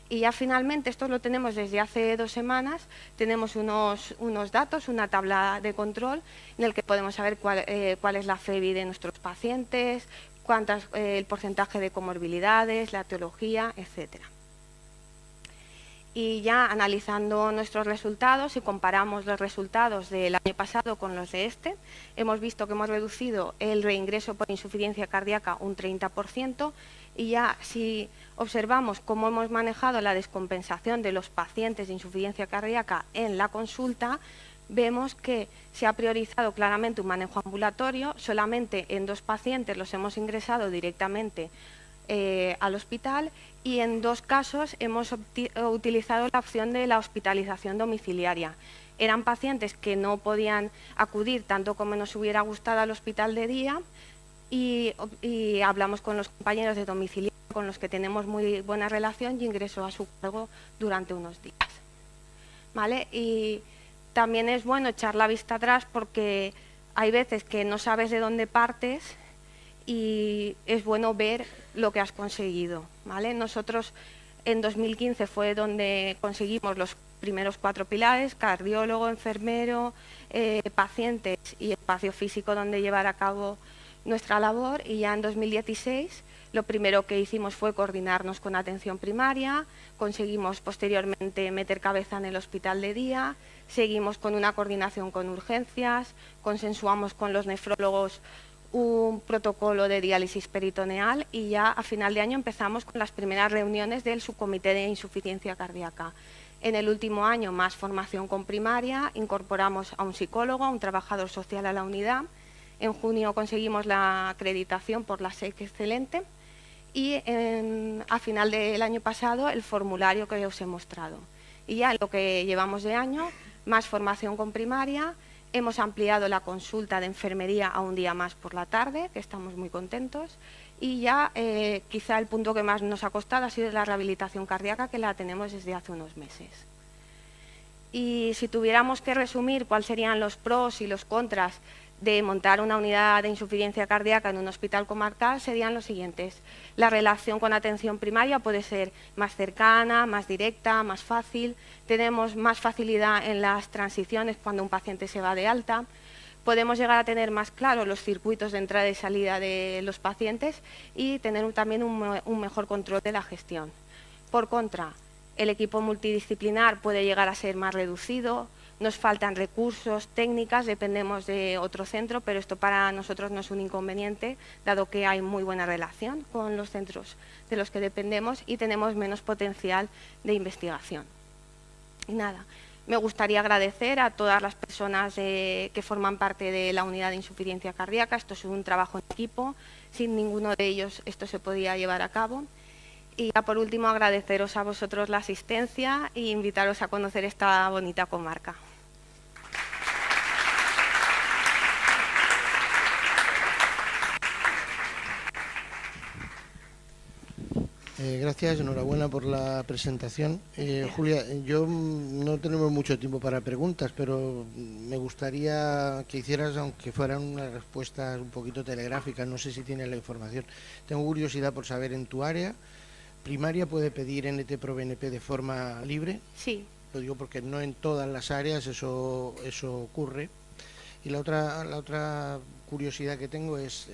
Y ya finalmente, esto lo tenemos desde hace 2 semanas, tenemos unos datos, una tabla de control en el que podemos saber cuál es la FEBI de nuestros pacientes, el porcentaje de comorbilidades, la etiología, etcétera. Y ya analizando nuestros resultados, si comparamos los resultados del año pasado con los de este, hemos visto que hemos reducido el reingreso por insuficiencia cardíaca un 30% y ya si observamos cómo hemos manejado la descompensación de los pacientes de insuficiencia cardíaca en la consulta, vemos que se ha priorizado claramente un manejo ambulatorio, solamente en 2 pacientes los hemos ingresado directamente al hospital y en 2 casos hemos utilizado la opción de la hospitalización domiciliaria. Eran pacientes que no podían acudir tanto como nos hubiera gustado al hospital de día y hablamos con los compañeros de domicilio con los que tenemos muy buena relación y ingresó a su cargo durante unos días. ¿Vale? Y también es bueno echar la vista atrás porque hay veces que no sabes de dónde partes y es bueno ver lo que has conseguido, ¿vale? Nosotros en 2015 fue donde conseguimos los primeros 4 pilares, cardiólogo, enfermero, pacientes y espacio físico donde llevar a cabo nuestra labor y ya en 2016 lo primero que hicimos fue coordinarnos con atención primaria, conseguimos posteriormente meter cabeza en el hospital de día, seguimos con una coordinación con urgencias, consensuamos con los nefrólogos un protocolo de diálisis peritoneal y ya a final de año empezamos con las primeras reuniones del subcomité de insuficiencia cardíaca. En el último año, más formación con primaria, incorporamos a un psicólogo, a un trabajador social a la unidad. En junio conseguimos la acreditación por la SEC Excelente y a final del año pasado el formulario que os he mostrado. Y ya en lo que llevamos de año, más formación con primaria, hemos ampliado la consulta de enfermería a un día más por la tarde, que estamos muy contentos, y ya quizá el punto que más nos ha costado ha sido la rehabilitación cardíaca, que la tenemos desde hace unos meses. Y si tuviéramos que resumir cuáles serían los pros y los contras de montar una unidad de insuficiencia cardíaca en un hospital comarcal, serían los siguientes. La relación con atención primaria puede ser más cercana, más directa, más fácil. Tenemos más facilidad en las transiciones cuando un paciente se va de alta. Podemos llegar a tener más claros los circuitos de entrada y salida de los pacientes y tener también un mejor control de la gestión. Por contra, el equipo multidisciplinar puede llegar a ser más reducido. Nos faltan recursos, técnicas, dependemos de otro centro, pero esto para nosotros no es un inconveniente, dado que hay muy buena relación con los centros de los que dependemos y tenemos menos potencial de investigación. Y nada, me gustaría agradecer a todas las personas que forman parte de la unidad de insuficiencia cardíaca. Esto es un trabajo en equipo, sin ninguno de ellos esto se podía llevar a cabo. Y ya por último, agradeceros a vosotros la asistencia e invitaros a conocer esta bonita comarca. Gracias, enhorabuena por la presentación. Julia, yo no tenemos mucho tiempo para preguntas, pero me gustaría que hicieras, aunque fueran unas respuestas un poquito telegráficas, no sé si tienes la información. Tengo curiosidad por saber, en tu área, ¿primaria puede pedir NT-proBNP de forma libre? Sí. Lo digo porque no en todas las áreas eso ocurre. Y la otra curiosidad que tengo es,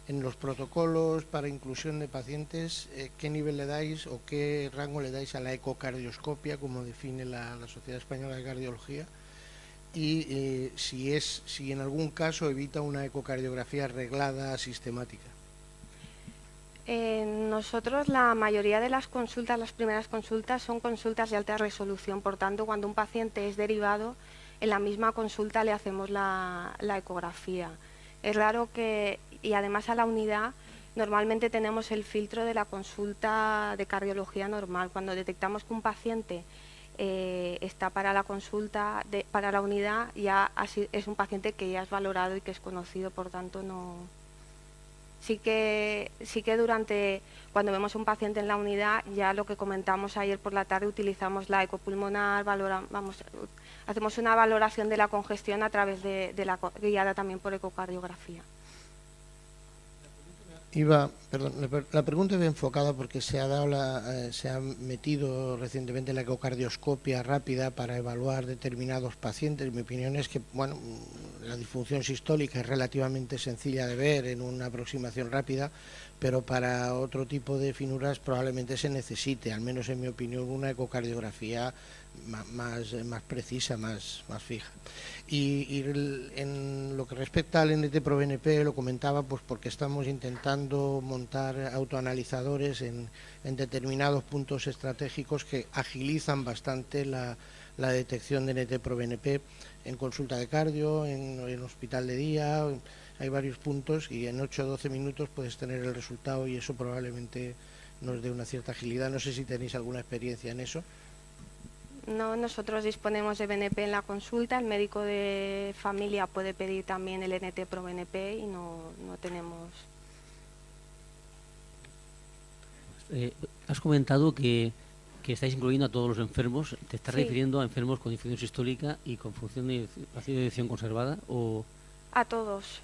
en los protocolos para inclusión de pacientes, ¿qué nivel le dais o qué rango le dais a la ecocardioscopia, como define la Sociedad Española de Cardiología? Y si en algún caso evita una ecocardiografía reglada sistemática. Nosotros la mayoría de las consultas, las primeras consultas, son consultas de alta resolución. Por tanto, cuando un paciente es derivado, en la misma consulta le hacemos la ecografía. Es raro que, y además a la unidad, normalmente tenemos el filtro de la consulta de cardiología normal. Cuando detectamos que un paciente está para la consulta, para la unidad, ya es un paciente que ya es valorado y que es conocido, por tanto no... Sí que cuando vemos un paciente en la unidad, ya lo que comentamos ayer por la tarde, utilizamos la ecopulmonar, hacemos una valoración de la congestión a través de la guiada también por ecocardiografía. La pregunta va enfocada porque se ha metido recientemente la ecocardioscopia rápida para evaluar determinados pacientes. Mi opinión es que, bueno, la disfunción sistólica es relativamente sencilla de ver en una aproximación rápida, pero para otro tipo de finuras probablemente se necesite, al menos en mi opinión, una ecocardiografía más precisa, más fija. Y en lo que respecta al NT-proBNP, lo comentaba pues porque estamos intentando montar autoanalizadores en determinados puntos estratégicos que agilizan bastante la detección de NT-proBNP en consulta de cardio, en hospital de día. Hay varios puntos y en 8 o 12 minutos puedes tener el resultado y eso probablemente nos dé una cierta agilidad. No sé si tenéis alguna experiencia en eso. No, nosotros disponemos de BNP en la consulta, el médico de familia puede pedir también el NT-proBNP y no tenemos... Has comentado que estáis incluyendo a todos los enfermos. ¿Te estás Sí. refiriendo a enfermos con disfunción sistólica y con función de vacío de eyección conservada? O... A todos.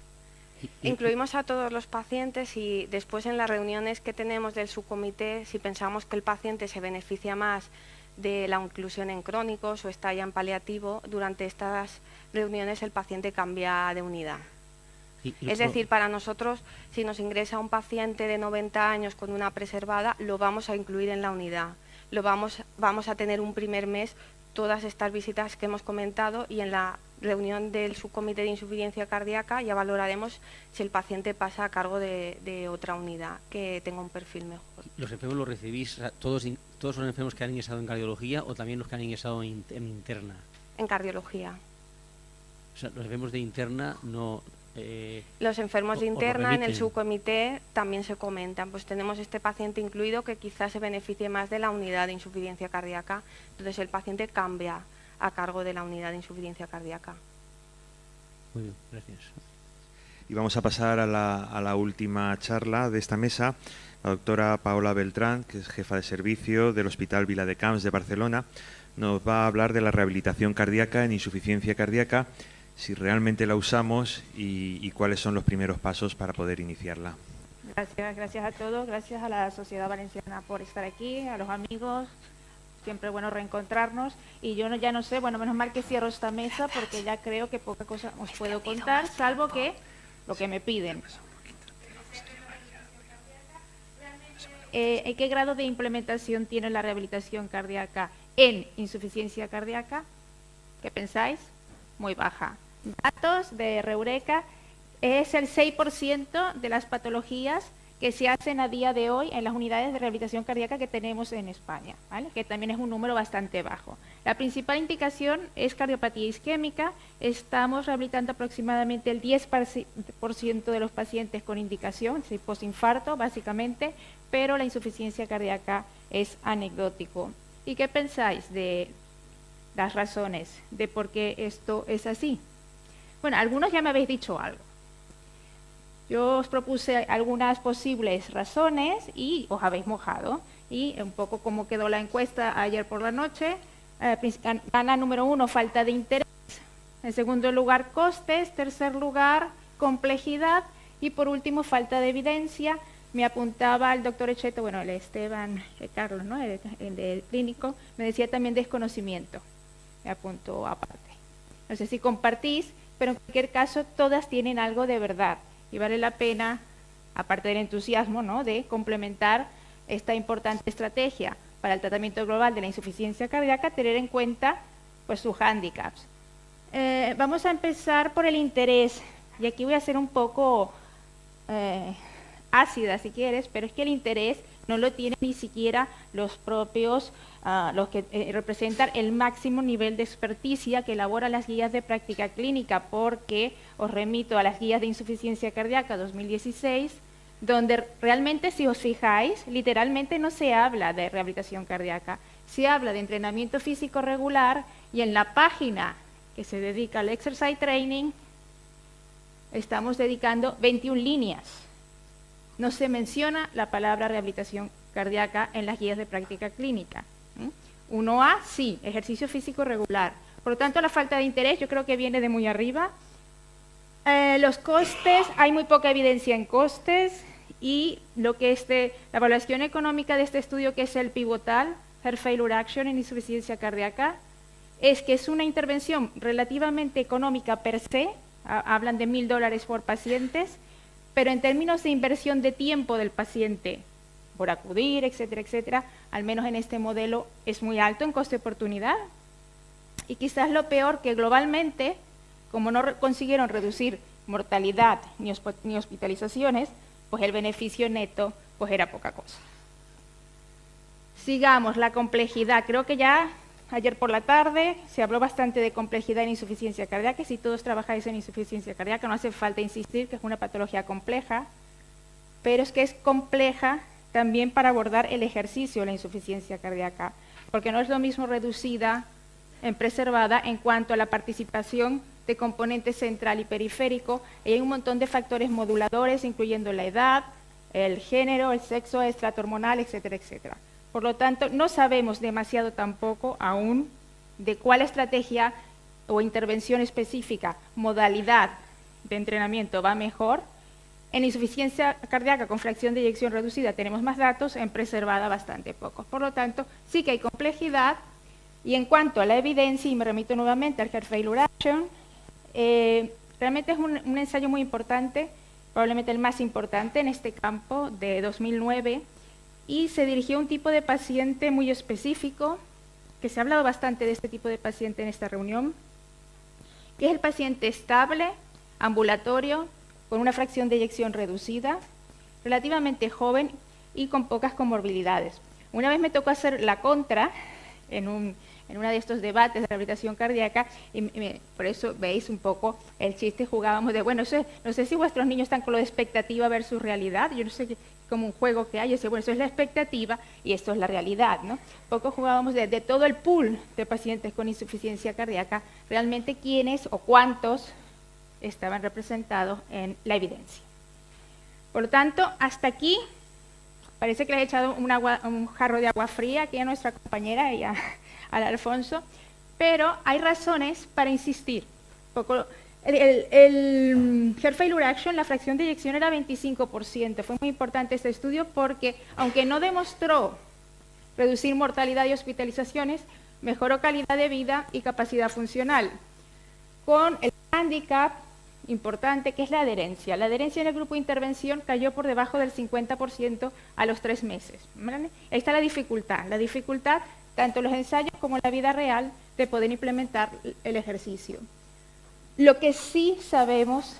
Incluimos a todos los pacientes y después en las reuniones que tenemos del subcomité, si pensamos que el paciente se beneficia más de la inclusión en crónicos o está ya en paliativo, durante estas reuniones el paciente cambia de unidad. Es decir, para nosotros, si nos ingresa un paciente de 90 años con una preservada, lo vamos a incluir en la unidad. Vamos a tener un primer mes todas estas visitas que hemos comentado, y en la reunión del subcomité de insuficiencia cardíaca ya valoraremos si el paciente pasa a cargo de otra unidad que tenga un perfil mejor. ¿Los enfermos los recibís, todos son enfermos que han ingresado en cardiología o también los que han ingresado en interna? En cardiología. O sea, los enfermos de interna no... Los enfermos de o interna en el remiten. subcomité también se comentan. Pues tenemos este paciente incluido que quizás se beneficie más de la unidad de insuficiencia cardíaca. Entonces el paciente cambia a cargo de la unidad de insuficiencia cardíaca. Muy bien, gracias. Y vamos a pasar a la última charla de esta mesa. La doctora Paola Beltrán, que es jefa de servicio del Hospital Viladecans de Barcelona, nos va a hablar de la rehabilitación cardíaca en insuficiencia cardíaca, si realmente la usamos y cuáles son los primeros pasos para poder iniciarla. Gracias a todos, gracias a la Sociedad Valenciana por estar aquí, a los amigos, siempre bueno reencontrarnos. Y yo ya no sé, bueno, menos mal que cierro esta mesa porque ya creo que poca cosa os puedo contar, salvo que lo que me piden. ¿Qué grado de implementación tiene la rehabilitación cardíaca en insuficiencia cardíaca? ¿Qué pensáis? Muy baja. Datos de Reureka, es el 6% de las patologías que se hacen a día de hoy en las unidades de rehabilitación cardíaca que tenemos en España, ¿vale? Que también es un número bastante bajo. La principal indicación es cardiopatía isquémica. Estamos rehabilitando aproximadamente el 10% de los pacientes con indicación, postinfarto básicamente, pero la insuficiencia cardíaca es anecdótico. ¿Y qué pensáis de las razones de por qué esto es así? Bueno, algunos ya me habéis dicho algo. Yo os propuse algunas posibles razones y os habéis mojado. Y un poco como quedó la encuesta ayer por la noche, gana número 1, falta de interés. En segundo lugar, costes. Tercer lugar, complejidad. Y por último, falta de evidencia. Me apuntaba el doctor Echeto, bueno, el Esteban Carlos, ¿no? el clínico, me decía también desconocimiento. Me apuntó aparte. No sé si compartís, pero en cualquier caso todas tienen algo de verdad y vale la pena, aparte del entusiasmo, ¿no?, de complementar esta importante estrategia para el tratamiento global de la insuficiencia cardíaca, tener en cuenta pues sus hándicaps. Vamos a empezar por el interés, y aquí voy a ser un poco ácida si quieres, pero es que el interés no lo tienen ni siquiera los propios, los que representan el máximo nivel de experticia que elaboran las guías de práctica clínica, porque os remito a las guías de insuficiencia cardíaca 2016, donde realmente, si os fijáis, literalmente no se habla de rehabilitación cardíaca, se habla de entrenamiento físico regular, y en la página que se dedica al exercise training estamos dedicando 21 líneas. No se menciona la palabra rehabilitación cardíaca en las guías de práctica clínica. 1A, sí, ejercicio físico regular. Por lo tanto, la falta de interés yo creo que viene de muy arriba. Los costes, hay muy poca evidencia en costes, y lo que la evaluación económica de este estudio, que es el pivotal, Heart Failure Action en insuficiencia cardíaca, es que es una intervención relativamente económica per se, hablan de $1.000 por pacientes, pero en términos de inversión de tiempo del paciente por acudir, etcétera, etcétera, al menos en este modelo es muy alto en coste-oportunidad. Y quizás lo peor, que globalmente, como no consiguieron reducir mortalidad ni hospitalizaciones, pues el beneficio neto pues era poca cosa. Sigamos, la complejidad. Creo que ya ayer por la tarde se habló bastante de complejidad en insuficiencia cardíaca. Si todos trabajáis en insuficiencia cardíaca, no hace falta insistir que es una patología compleja, pero es que es compleja también para abordar el ejercicio de la insuficiencia cardíaca, porque no es lo mismo reducida en preservada en cuanto a la participación de componente central y periférico, y hay un montón de factores moduladores, incluyendo la edad, el género, el sexo, el estrato hormonal, etcétera, etcétera. Por lo tanto, no sabemos demasiado tampoco aún de cuál estrategia o intervención específica, modalidad de entrenamiento va mejor. En insuficiencia cardíaca con fracción de eyección reducida tenemos más datos, en preservada bastante pocos. Por lo tanto, sí que hay complejidad. Y en cuanto a la evidencia, y me remito nuevamente al Heart Failure Action, Realmente es un ensayo muy importante, probablemente el más importante en este campo, de 2009, y se dirigió a un tipo de paciente muy específico, que se ha hablado bastante de este tipo de paciente en esta reunión, que es el paciente estable, ambulatorio, con una fracción de eyección reducida, relativamente joven y con pocas comorbilidades. Una vez me tocó hacer la contra en uno de estos debates de rehabilitación cardíaca, y por eso veis un poco el chiste, jugábamos de, bueno, no sé si vuestros niños están con lo de expectativa versus realidad, yo no sé, como un juego que hay, bueno, eso es la expectativa y esto es la realidad, ¿no? Poco jugábamos de todo el pool de pacientes con insuficiencia cardíaca, realmente quiénes o cuántos estaban representados en la evidencia. Por lo tanto, hasta aquí, parece que le he echado un jarro de agua fría aquí a nuestra compañera y al Alfonso, pero hay razones para insistir. El Heart Failure Action, la fracción de eyección era 25%. Fue muy importante este estudio porque, aunque no demostró reducir mortalidad y hospitalizaciones, mejoró calidad de vida y capacidad funcional, con el hándicap importante que es la adherencia. La adherencia en el grupo de intervención cayó por debajo del 50% a los 3 meses. ¿Vale? Ahí está la dificultad tanto en los ensayos como en la vida real de poder implementar el ejercicio. Lo que sí sabemos,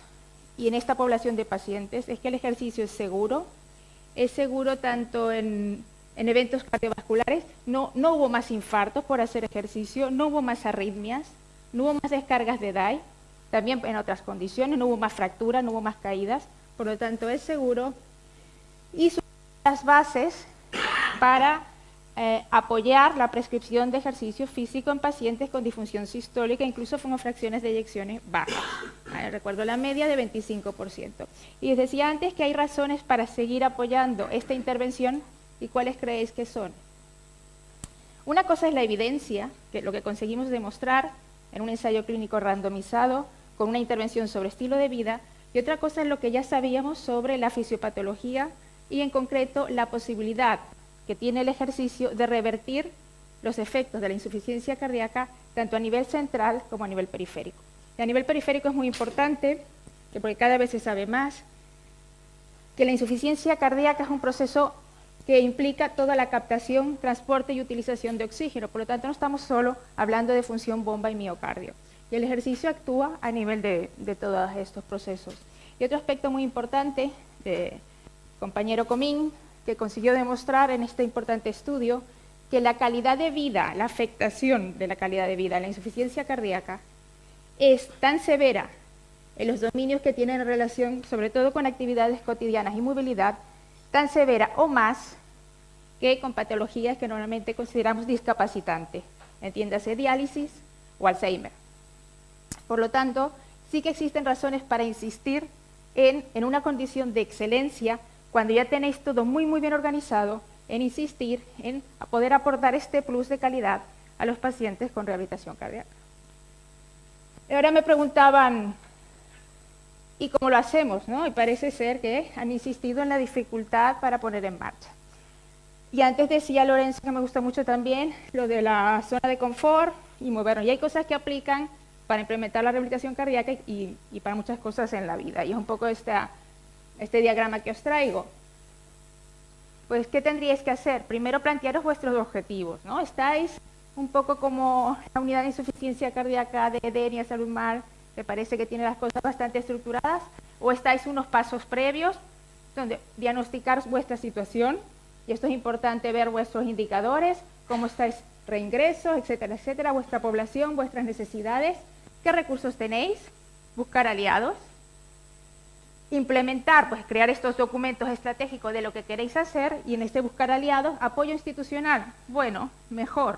y en esta población de pacientes, es que el ejercicio es seguro tanto en eventos cardiovasculares, no hubo más infartos por hacer ejercicio, no hubo más arritmias, no hubo más descargas de DAI, también en otras condiciones, no hubo más fracturas, no hubo más caídas, por lo tanto es seguro, y son las bases para apoyar la prescripción de ejercicio físico en pacientes con disfunción sistólica, incluso con fracciones de eyecciones bajas. Recuerdo la media de 25%. Y les decía antes que hay razones para seguir apoyando esta intervención, ¿y cuáles creéis que son? Una cosa es la evidencia, que lo que conseguimos demostrar en un ensayo clínico randomizado con una intervención sobre estilo de vida, y otra cosa es lo que ya sabíamos sobre la fisiopatología y en concreto la posibilidad que tiene el ejercicio de revertir los efectos de la insuficiencia cardíaca tanto a nivel central como a nivel periférico. Y a nivel periférico es muy importante, porque cada vez se sabe más, que la insuficiencia cardíaca es un proceso que implica toda la captación, transporte y utilización de oxígeno. Por lo tanto, no estamos solo hablando de función bomba y miocardio. Y el ejercicio actúa a nivel de todos estos procesos. Y otro aspecto muy importante, compañero Comín, que consiguió demostrar en este importante estudio, que la calidad de vida, la afectación de la calidad de vida, la insuficiencia cardíaca, es tan severa en los dominios que tienen relación, sobre todo con actividades cotidianas y movilidad, tan severa o más que con patologías que normalmente consideramos discapacitantes, entiéndase diálisis o Alzheimer. Por lo tanto, sí que existen razones para insistir en una condición de excelencia, cuando ya tenéis todo muy bien organizado, en insistir en poder aportar este plus de calidad a los pacientes con rehabilitación cardíaca. Ahora me preguntaban, ¿y cómo lo hacemos? ¿No? Y parece ser que han insistido en la dificultad para poner en marcha. Y antes decía Lorenzo, que me gusta mucho también, lo de la zona de confort y movernos. Y hay cosas que aplican para implementar la rehabilitación cardíaca y para muchas cosas en la vida. Y es un poco este diagrama que os traigo. Pues, ¿qué tendríais que hacer? Primero, plantearos vuestros objetivos, ¿no? ¿Estáis un poco como la unidad de insuficiencia cardíaca de Denia Salud Mar, que parece que tiene las cosas bastante estructuradas? ¿O estáis unos pasos previos, donde diagnosticar vuestra situación? Y esto es importante, ver vuestros indicadores, cómo estáis reingresos, etcétera, etcétera, vuestra población, vuestras necesidades, qué recursos tenéis, buscar aliados, implementar, pues crear estos documentos estratégicos de lo que queréis hacer, y en este buscar aliados, apoyo institucional, bueno, mejor,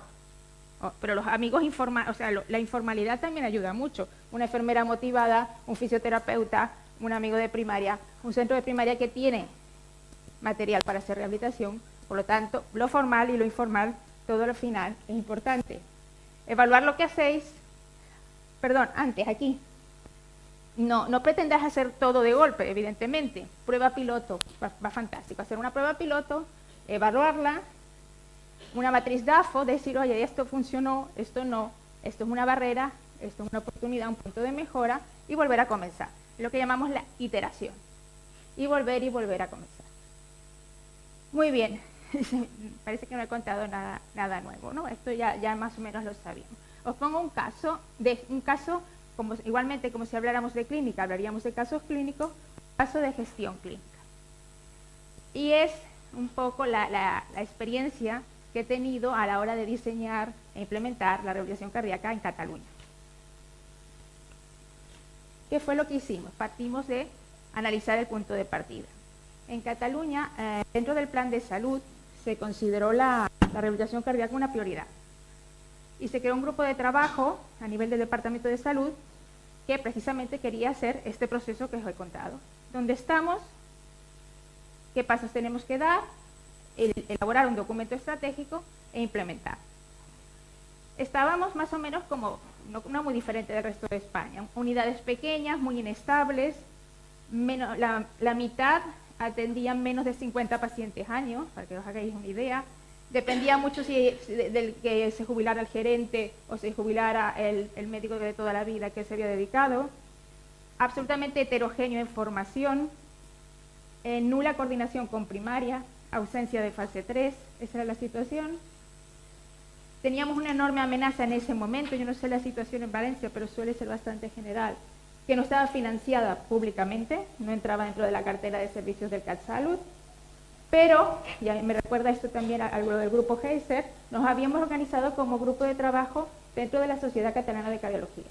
pero los amigos informales, o sea, la informalidad también ayuda mucho, una enfermera motivada, un fisioterapeuta, un amigo de primaria, un centro de primaria que tiene material para hacer rehabilitación, por lo tanto, lo formal y lo informal, todo lo final es importante. Evaluar lo que hacéis, antes, aquí. No pretendáis hacer todo de golpe, evidentemente. Prueba piloto, va fantástico. Hacer una prueba piloto, evaluarla, una matriz DAFO, decir, oye, esto funcionó, esto no, esto es una barrera, esto es una oportunidad, un punto de mejora, y volver a comenzar. Lo que llamamos la iteración. Y volver a comenzar. Muy bien. Parece que no he contado nada nuevo, ¿no? Esto ya más o menos lo sabíamos. Os pongo un caso, igualmente como si habláramos de clínica, hablaríamos de casos clínicos, un caso de gestión clínica. Y es un poco la experiencia que he tenido a la hora de diseñar e implementar la rehabilitación cardíaca en Cataluña. ¿Qué fue lo que hicimos? Partimos de analizar el punto de partida. En Cataluña, dentro del plan de salud, se consideró la rehabilitación cardíaca una prioridad. Y se creó un grupo de trabajo a nivel del Departamento de Salud que precisamente quería hacer este proceso que os he contado. ¿Dónde estamos? ¿Qué pasos tenemos que dar? Elaborar un documento estratégico e implementar. Estábamos más o menos como, no muy diferente del resto de España, unidades pequeñas, muy inestables, la mitad atendían menos de 50 pacientes año, para que os hagáis una idea. Dependía mucho del que se jubilara el gerente o se jubilara el médico de toda la vida que se había dedicado. Absolutamente heterogéneo en formación, nula coordinación con primaria, ausencia de fase 3, esa era la situación. Teníamos una enorme amenaza en ese momento, yo no sé la situación en Valencia, pero suele ser bastante general, que no estaba financiada públicamente, no entraba dentro de la cartera de servicios del CatSalud, pero, y me recuerda esto también a lo del grupo Geiser, nos habíamos organizado como grupo de trabajo dentro de la Sociedad Catalana de Cardiología.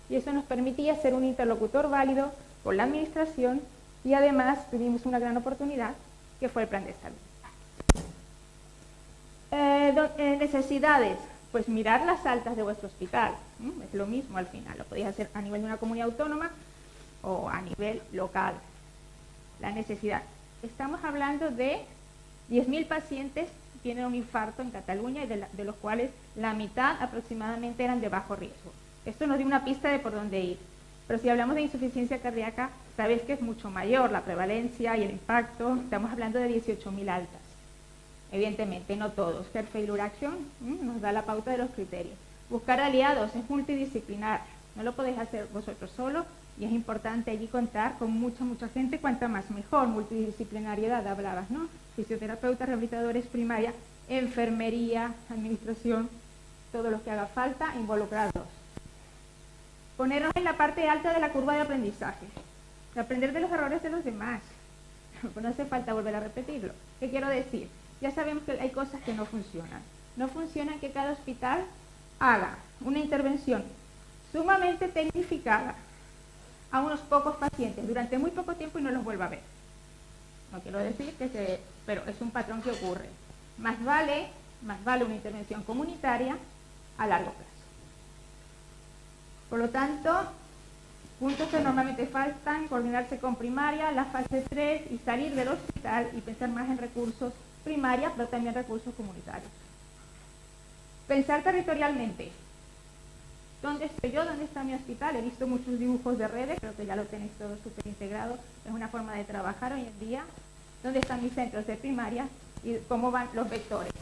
Y eso nos permitía ser un interlocutor válido con la administración y además tuvimos una gran oportunidad que fue el plan de salud. Necesidades, pues mirar las altas de vuestro hospital, es lo mismo al final, lo podéis hacer a nivel de una comunidad autónoma o a nivel local. La necesidad, estamos hablando de 10.000 pacientes que tienen un infarto en Cataluña y de los cuales la mitad aproximadamente eran de bajo riesgo. Esto nos dio una pista de por dónde ir, pero si hablamos de insuficiencia cardíaca, sabéis que es mucho mayor la prevalencia y el impacto, estamos hablando de 18.000 altas. Evidentemente, no todos. Heart Failure Action nos da la pauta de los criterios. Buscar aliados es multidisciplinar. No lo podéis hacer vosotros solos y es importante allí contar con mucha gente, cuanta más mejor. Multidisciplinariedad, hablabas, ¿no? Fisioterapeutas, rehabilitadores, primaria, enfermería, administración, todo lo que haga falta, involucrarlos. Ponernos en la parte alta de la curva de aprendizaje. Aprender de los errores de los demás. No hace falta volver a repetirlo. ¿Qué quiero decir? Ya sabemos que hay cosas que no funcionan. No funciona que cada hospital haga una intervención sumamente tecnificada a unos pocos pacientes durante muy poco tiempo y no los vuelva a ver. No quiero decir pero es un patrón que ocurre. Más vale una intervención comunitaria a largo plazo. Por lo tanto, puntos que normalmente faltan, coordinarse con primaria, la fase 3 y salir del hospital y pensar más en recursos primaria, pero también recursos comunitarios. Pensar territorialmente. ¿Dónde estoy yo? ¿Dónde está mi hospital? He visto muchos dibujos de redes, creo que ya lo tenéis todo súper integrado. Es una forma de trabajar hoy en día. ¿Dónde están mis centros de primaria? Y cómo van los vectores.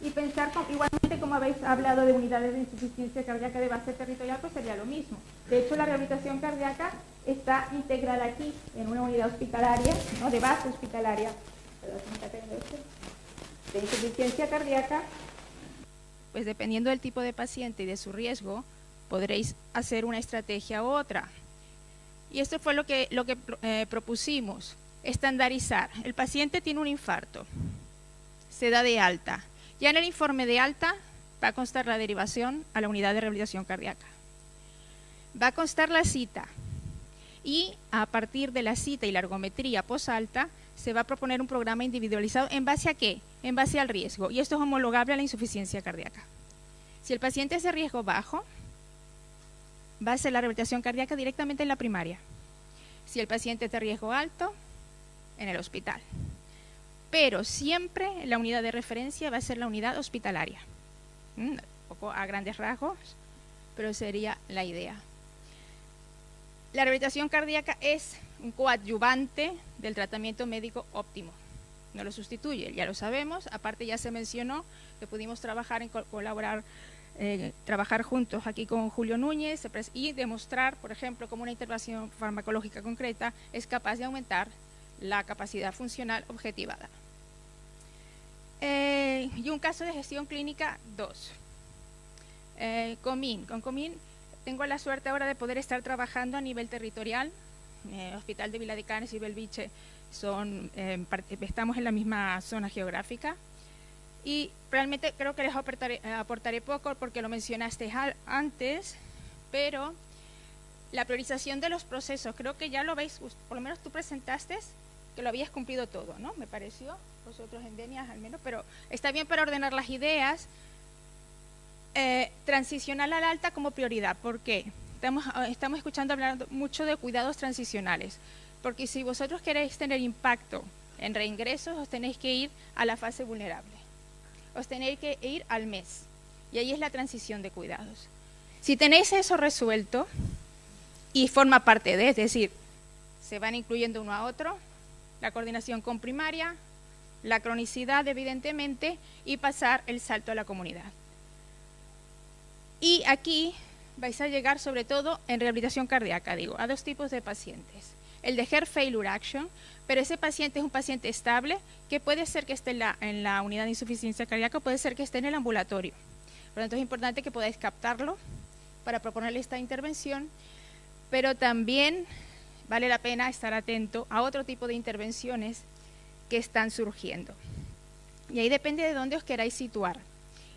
Y pensar, igualmente como habéis hablado de unidades de insuficiencia cardíaca de base territorial, pues sería lo mismo. De hecho, la rehabilitación cardíaca está integrada aquí en una unidad hospitalaria, ¿no? De base hospitalaria, de insuficiencia cardíaca. Pues dependiendo del tipo de paciente y de su riesgo, podréis hacer una estrategia u otra. Y esto fue lo que propusimos, estandarizar. El paciente tiene un infarto, se da de alta. Ya en el informe de alta va a constar la derivación a la unidad de rehabilitación cardíaca. Va a constar la cita y a partir de la cita y la ergometría posalta se va a proponer un programa individualizado. ¿En base a qué? En base al riesgo. Y esto es homologable a la insuficiencia cardíaca. Si el paciente es de riesgo bajo, va a ser la rehabilitación cardíaca directamente en la primaria. Si el paciente es de riesgo alto, en el hospital. Pero siempre la unidad de referencia va a ser la unidad hospitalaria. Un poco a grandes rasgos, pero sería la idea. La rehabilitación cardíaca es un coadyuvante del tratamiento médico óptimo. No lo sustituye, ya lo sabemos. Aparte ya se mencionó que pudimos trabajar en colaborar trabajar juntos aquí con Julio Núñez y demostrar, por ejemplo, cómo una intervención farmacológica concreta es capaz de aumentar la capacidad funcional objetivada. Y un caso de gestión clínica 2. Comín. Con Comín tengo la suerte ahora de poder estar trabajando a nivel territorial. Hospital de Vila de Canes y Belviche estamos en la misma zona geográfica. Y realmente creo que les aportaré poco porque lo mencionaste antes, pero la priorización de los procesos, creo que ya lo veis, por lo menos tú presentaste que lo habías cumplido todo, ¿no? Me pareció, vosotros en Denias al menos, pero está bien para ordenar las ideas. Transicional al alta como prioridad, ¿por qué? Estamos escuchando hablar mucho de cuidados transicionales, porque si vosotros queréis tener impacto en reingresos, os tenéis que ir a la fase vulnerable. Os tenéis que ir al mes, y ahí es la transición de cuidados. Si tenéis eso resuelto, y forma parte de, es decir, se van incluyendo uno a otro, la coordinación con primaria, la cronicidad evidentemente, y pasar el salto a la comunidad. Y aquí vais a llegar sobre todo en rehabilitación cardíaca, a 2 tipos de pacientes. El de Heart Failure Action, pero ese paciente es un paciente estable que puede ser que esté en la unidad de insuficiencia cardíaca, puede ser que esté en el ambulatorio. Por lo tanto, es importante que podáis captarlo para proponerle esta intervención, pero también vale la pena estar atento a otro tipo de intervenciones que están surgiendo. Y ahí depende de dónde os queráis situar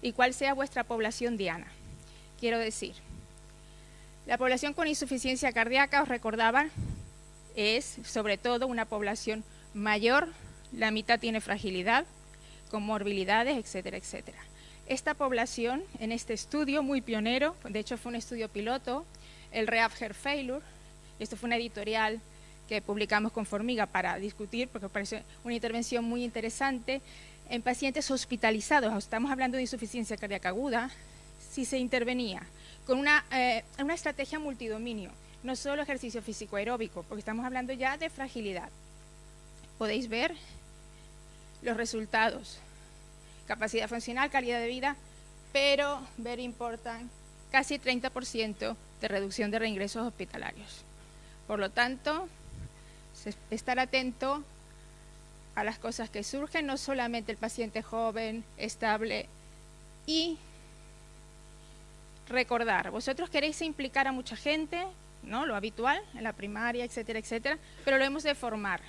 y cuál sea vuestra población diana. Quiero decir, la población con insuficiencia cardíaca, os recordaba, es sobre todo una población mayor, la mitad tiene fragilidad, comorbilidades, etcétera, etcétera. Esta población, en este estudio muy pionero, de hecho fue un estudio piloto, el REAP Heart Failure, esto fue una editorial que publicamos con Formiga para discutir, porque parece una intervención muy interesante, en pacientes hospitalizados, estamos hablando de insuficiencia cardíaca aguda, si se intervenía con una estrategia multidominio, no solo ejercicio físico aeróbico, porque estamos hablando ya de fragilidad. Podéis ver los resultados, capacidad funcional, calidad de vida, pero, very important, casi 30% de reducción de reingresos hospitalarios. Por lo tanto, estar atento a las cosas que surgen, no solamente el paciente joven, estable, y recordar, vosotros queréis implicar a mucha gente, ¿no? Lo habitual, en la primaria, etcétera, etcétera, pero lo hemos de formar.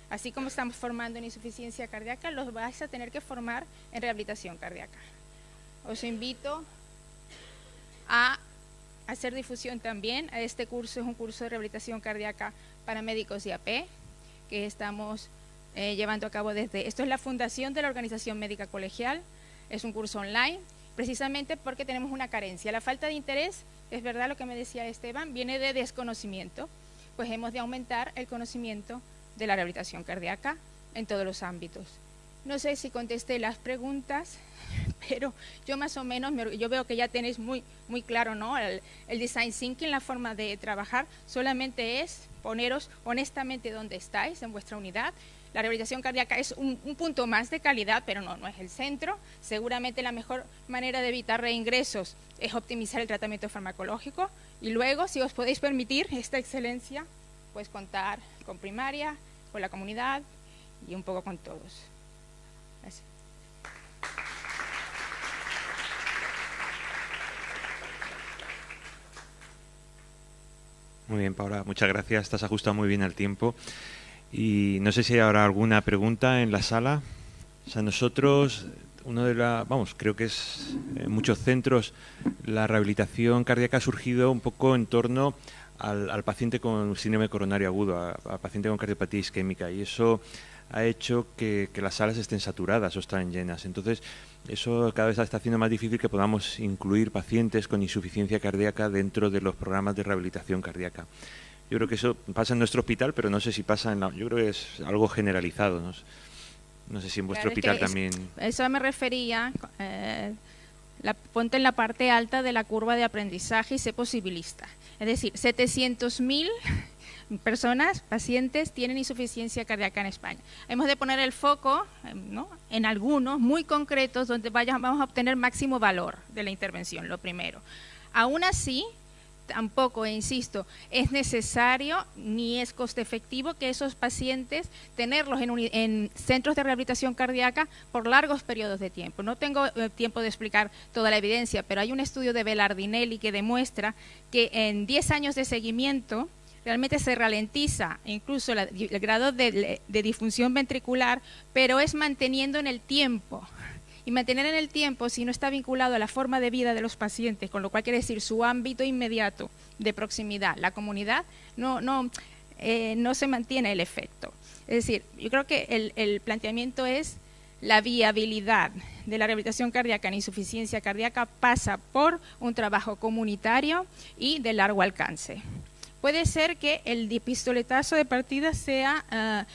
Así como estamos formando en insuficiencia cardíaca, los vais a tener que formar en rehabilitación cardíaca. Os invito a hacer difusión también. Este curso es un curso de rehabilitación cardíaca para médicos de AP, que estamos llevando a cabo desde... Esto es la fundación de la Organización Médica Colegial, es un curso online, precisamente porque tenemos una carencia. La falta de interés, es verdad lo que me decía Esteban, viene de desconocimiento, pues hemos de aumentar el conocimiento de la rehabilitación cardíaca en todos los ámbitos. No sé si contesté las preguntas, pero yo más o menos, yo veo que ya tenéis muy claro, ¿no? El design thinking, la forma de trabajar, solamente es poneros honestamente donde estáis en vuestra unidad. La rehabilitación cardíaca es un punto más de calidad, pero no es el centro. Seguramente la mejor manera de evitar reingresos es optimizar el tratamiento farmacológico y luego, si os podéis permitir esta excelencia, pues contar con primaria, con la comunidad y un poco con todos. Gracias. Muy bien, Paula, muchas gracias. Estás ajustado muy bien al tiempo. Y no sé si habrá alguna pregunta en la sala. O sea, nosotros, creo que es en muchos centros la rehabilitación cardíaca ha surgido un poco en torno al paciente con síndrome coronario agudo, al paciente con cardiopatía isquémica, y eso ha hecho que las salas estén saturadas o estén llenas. Entonces, eso cada vez está haciendo más difícil que podamos incluir pacientes con insuficiencia cardíaca dentro de los programas de rehabilitación cardíaca. Yo creo que eso pasa en nuestro hospital, pero no sé si pasa yo creo que es algo generalizado, no sé si en vuestro hospital también. Eso me refería, ponte en la parte alta de la curva de aprendizaje y sé posibilista. Es decir, 700.000 personas, pacientes, tienen insuficiencia cardíaca en España. Hemos de poner el foco, ¿no?, en algunos muy concretos donde vamos a obtener máximo valor de la intervención, lo primero. Aún así, tampoco, insisto, es necesario ni es coste efectivo que esos pacientes tenerlos en centros de rehabilitación cardíaca por largos periodos de tiempo. No tengo tiempo de explicar toda la evidencia, pero hay un estudio de Belardinelli que demuestra que en 10 años de seguimiento realmente se ralentiza incluso el grado de disfunción ventricular, pero es manteniendo en el tiempo. Y mantener en el tiempo, si no está vinculado a la forma de vida de los pacientes, con lo cual quiere decir su ámbito inmediato de proximidad, la comunidad, no se mantiene el efecto. Es decir, yo creo que el planteamiento es la viabilidad de la rehabilitación cardíaca en insuficiencia cardíaca pasa por un trabajo comunitario y de largo alcance. Puede ser que el pistoletazo de partida sea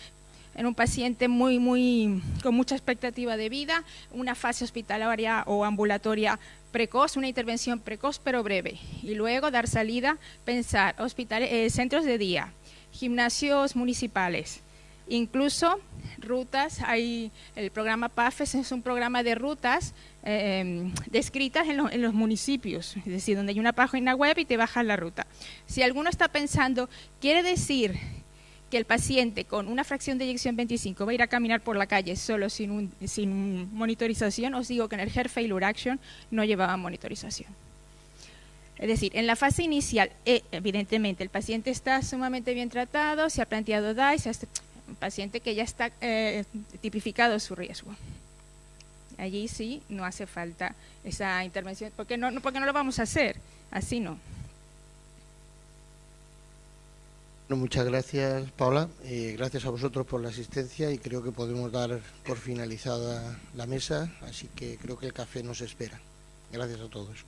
en un paciente con mucha expectativa de vida, una fase hospitalaria o ambulatoria precoz, una intervención precoz pero breve, y luego dar salida, pensar centros de día, gimnasios municipales, incluso rutas. Hay el programa PAFES, es un programa de rutas descritas en los municipios, es decir, donde hay una página web y te bajas la ruta. Si alguno está pensando, quiere decir que el paciente con una fracción de eyección 25 va a ir a caminar por la calle solo sin monitorización, os digo que en el Heart Failure Action no llevaba monitorización. Es decir, en la fase inicial, evidentemente, el paciente está sumamente bien tratado, se ha planteado DICE, un paciente que ya está tipificado su riesgo. Allí sí no hace falta esa intervención, porque no lo vamos a hacer, así no. Bueno, muchas gracias, Paula. Gracias a vosotros por la asistencia y creo que podemos dar por finalizada la mesa, así que creo que el café nos espera. Gracias a todos.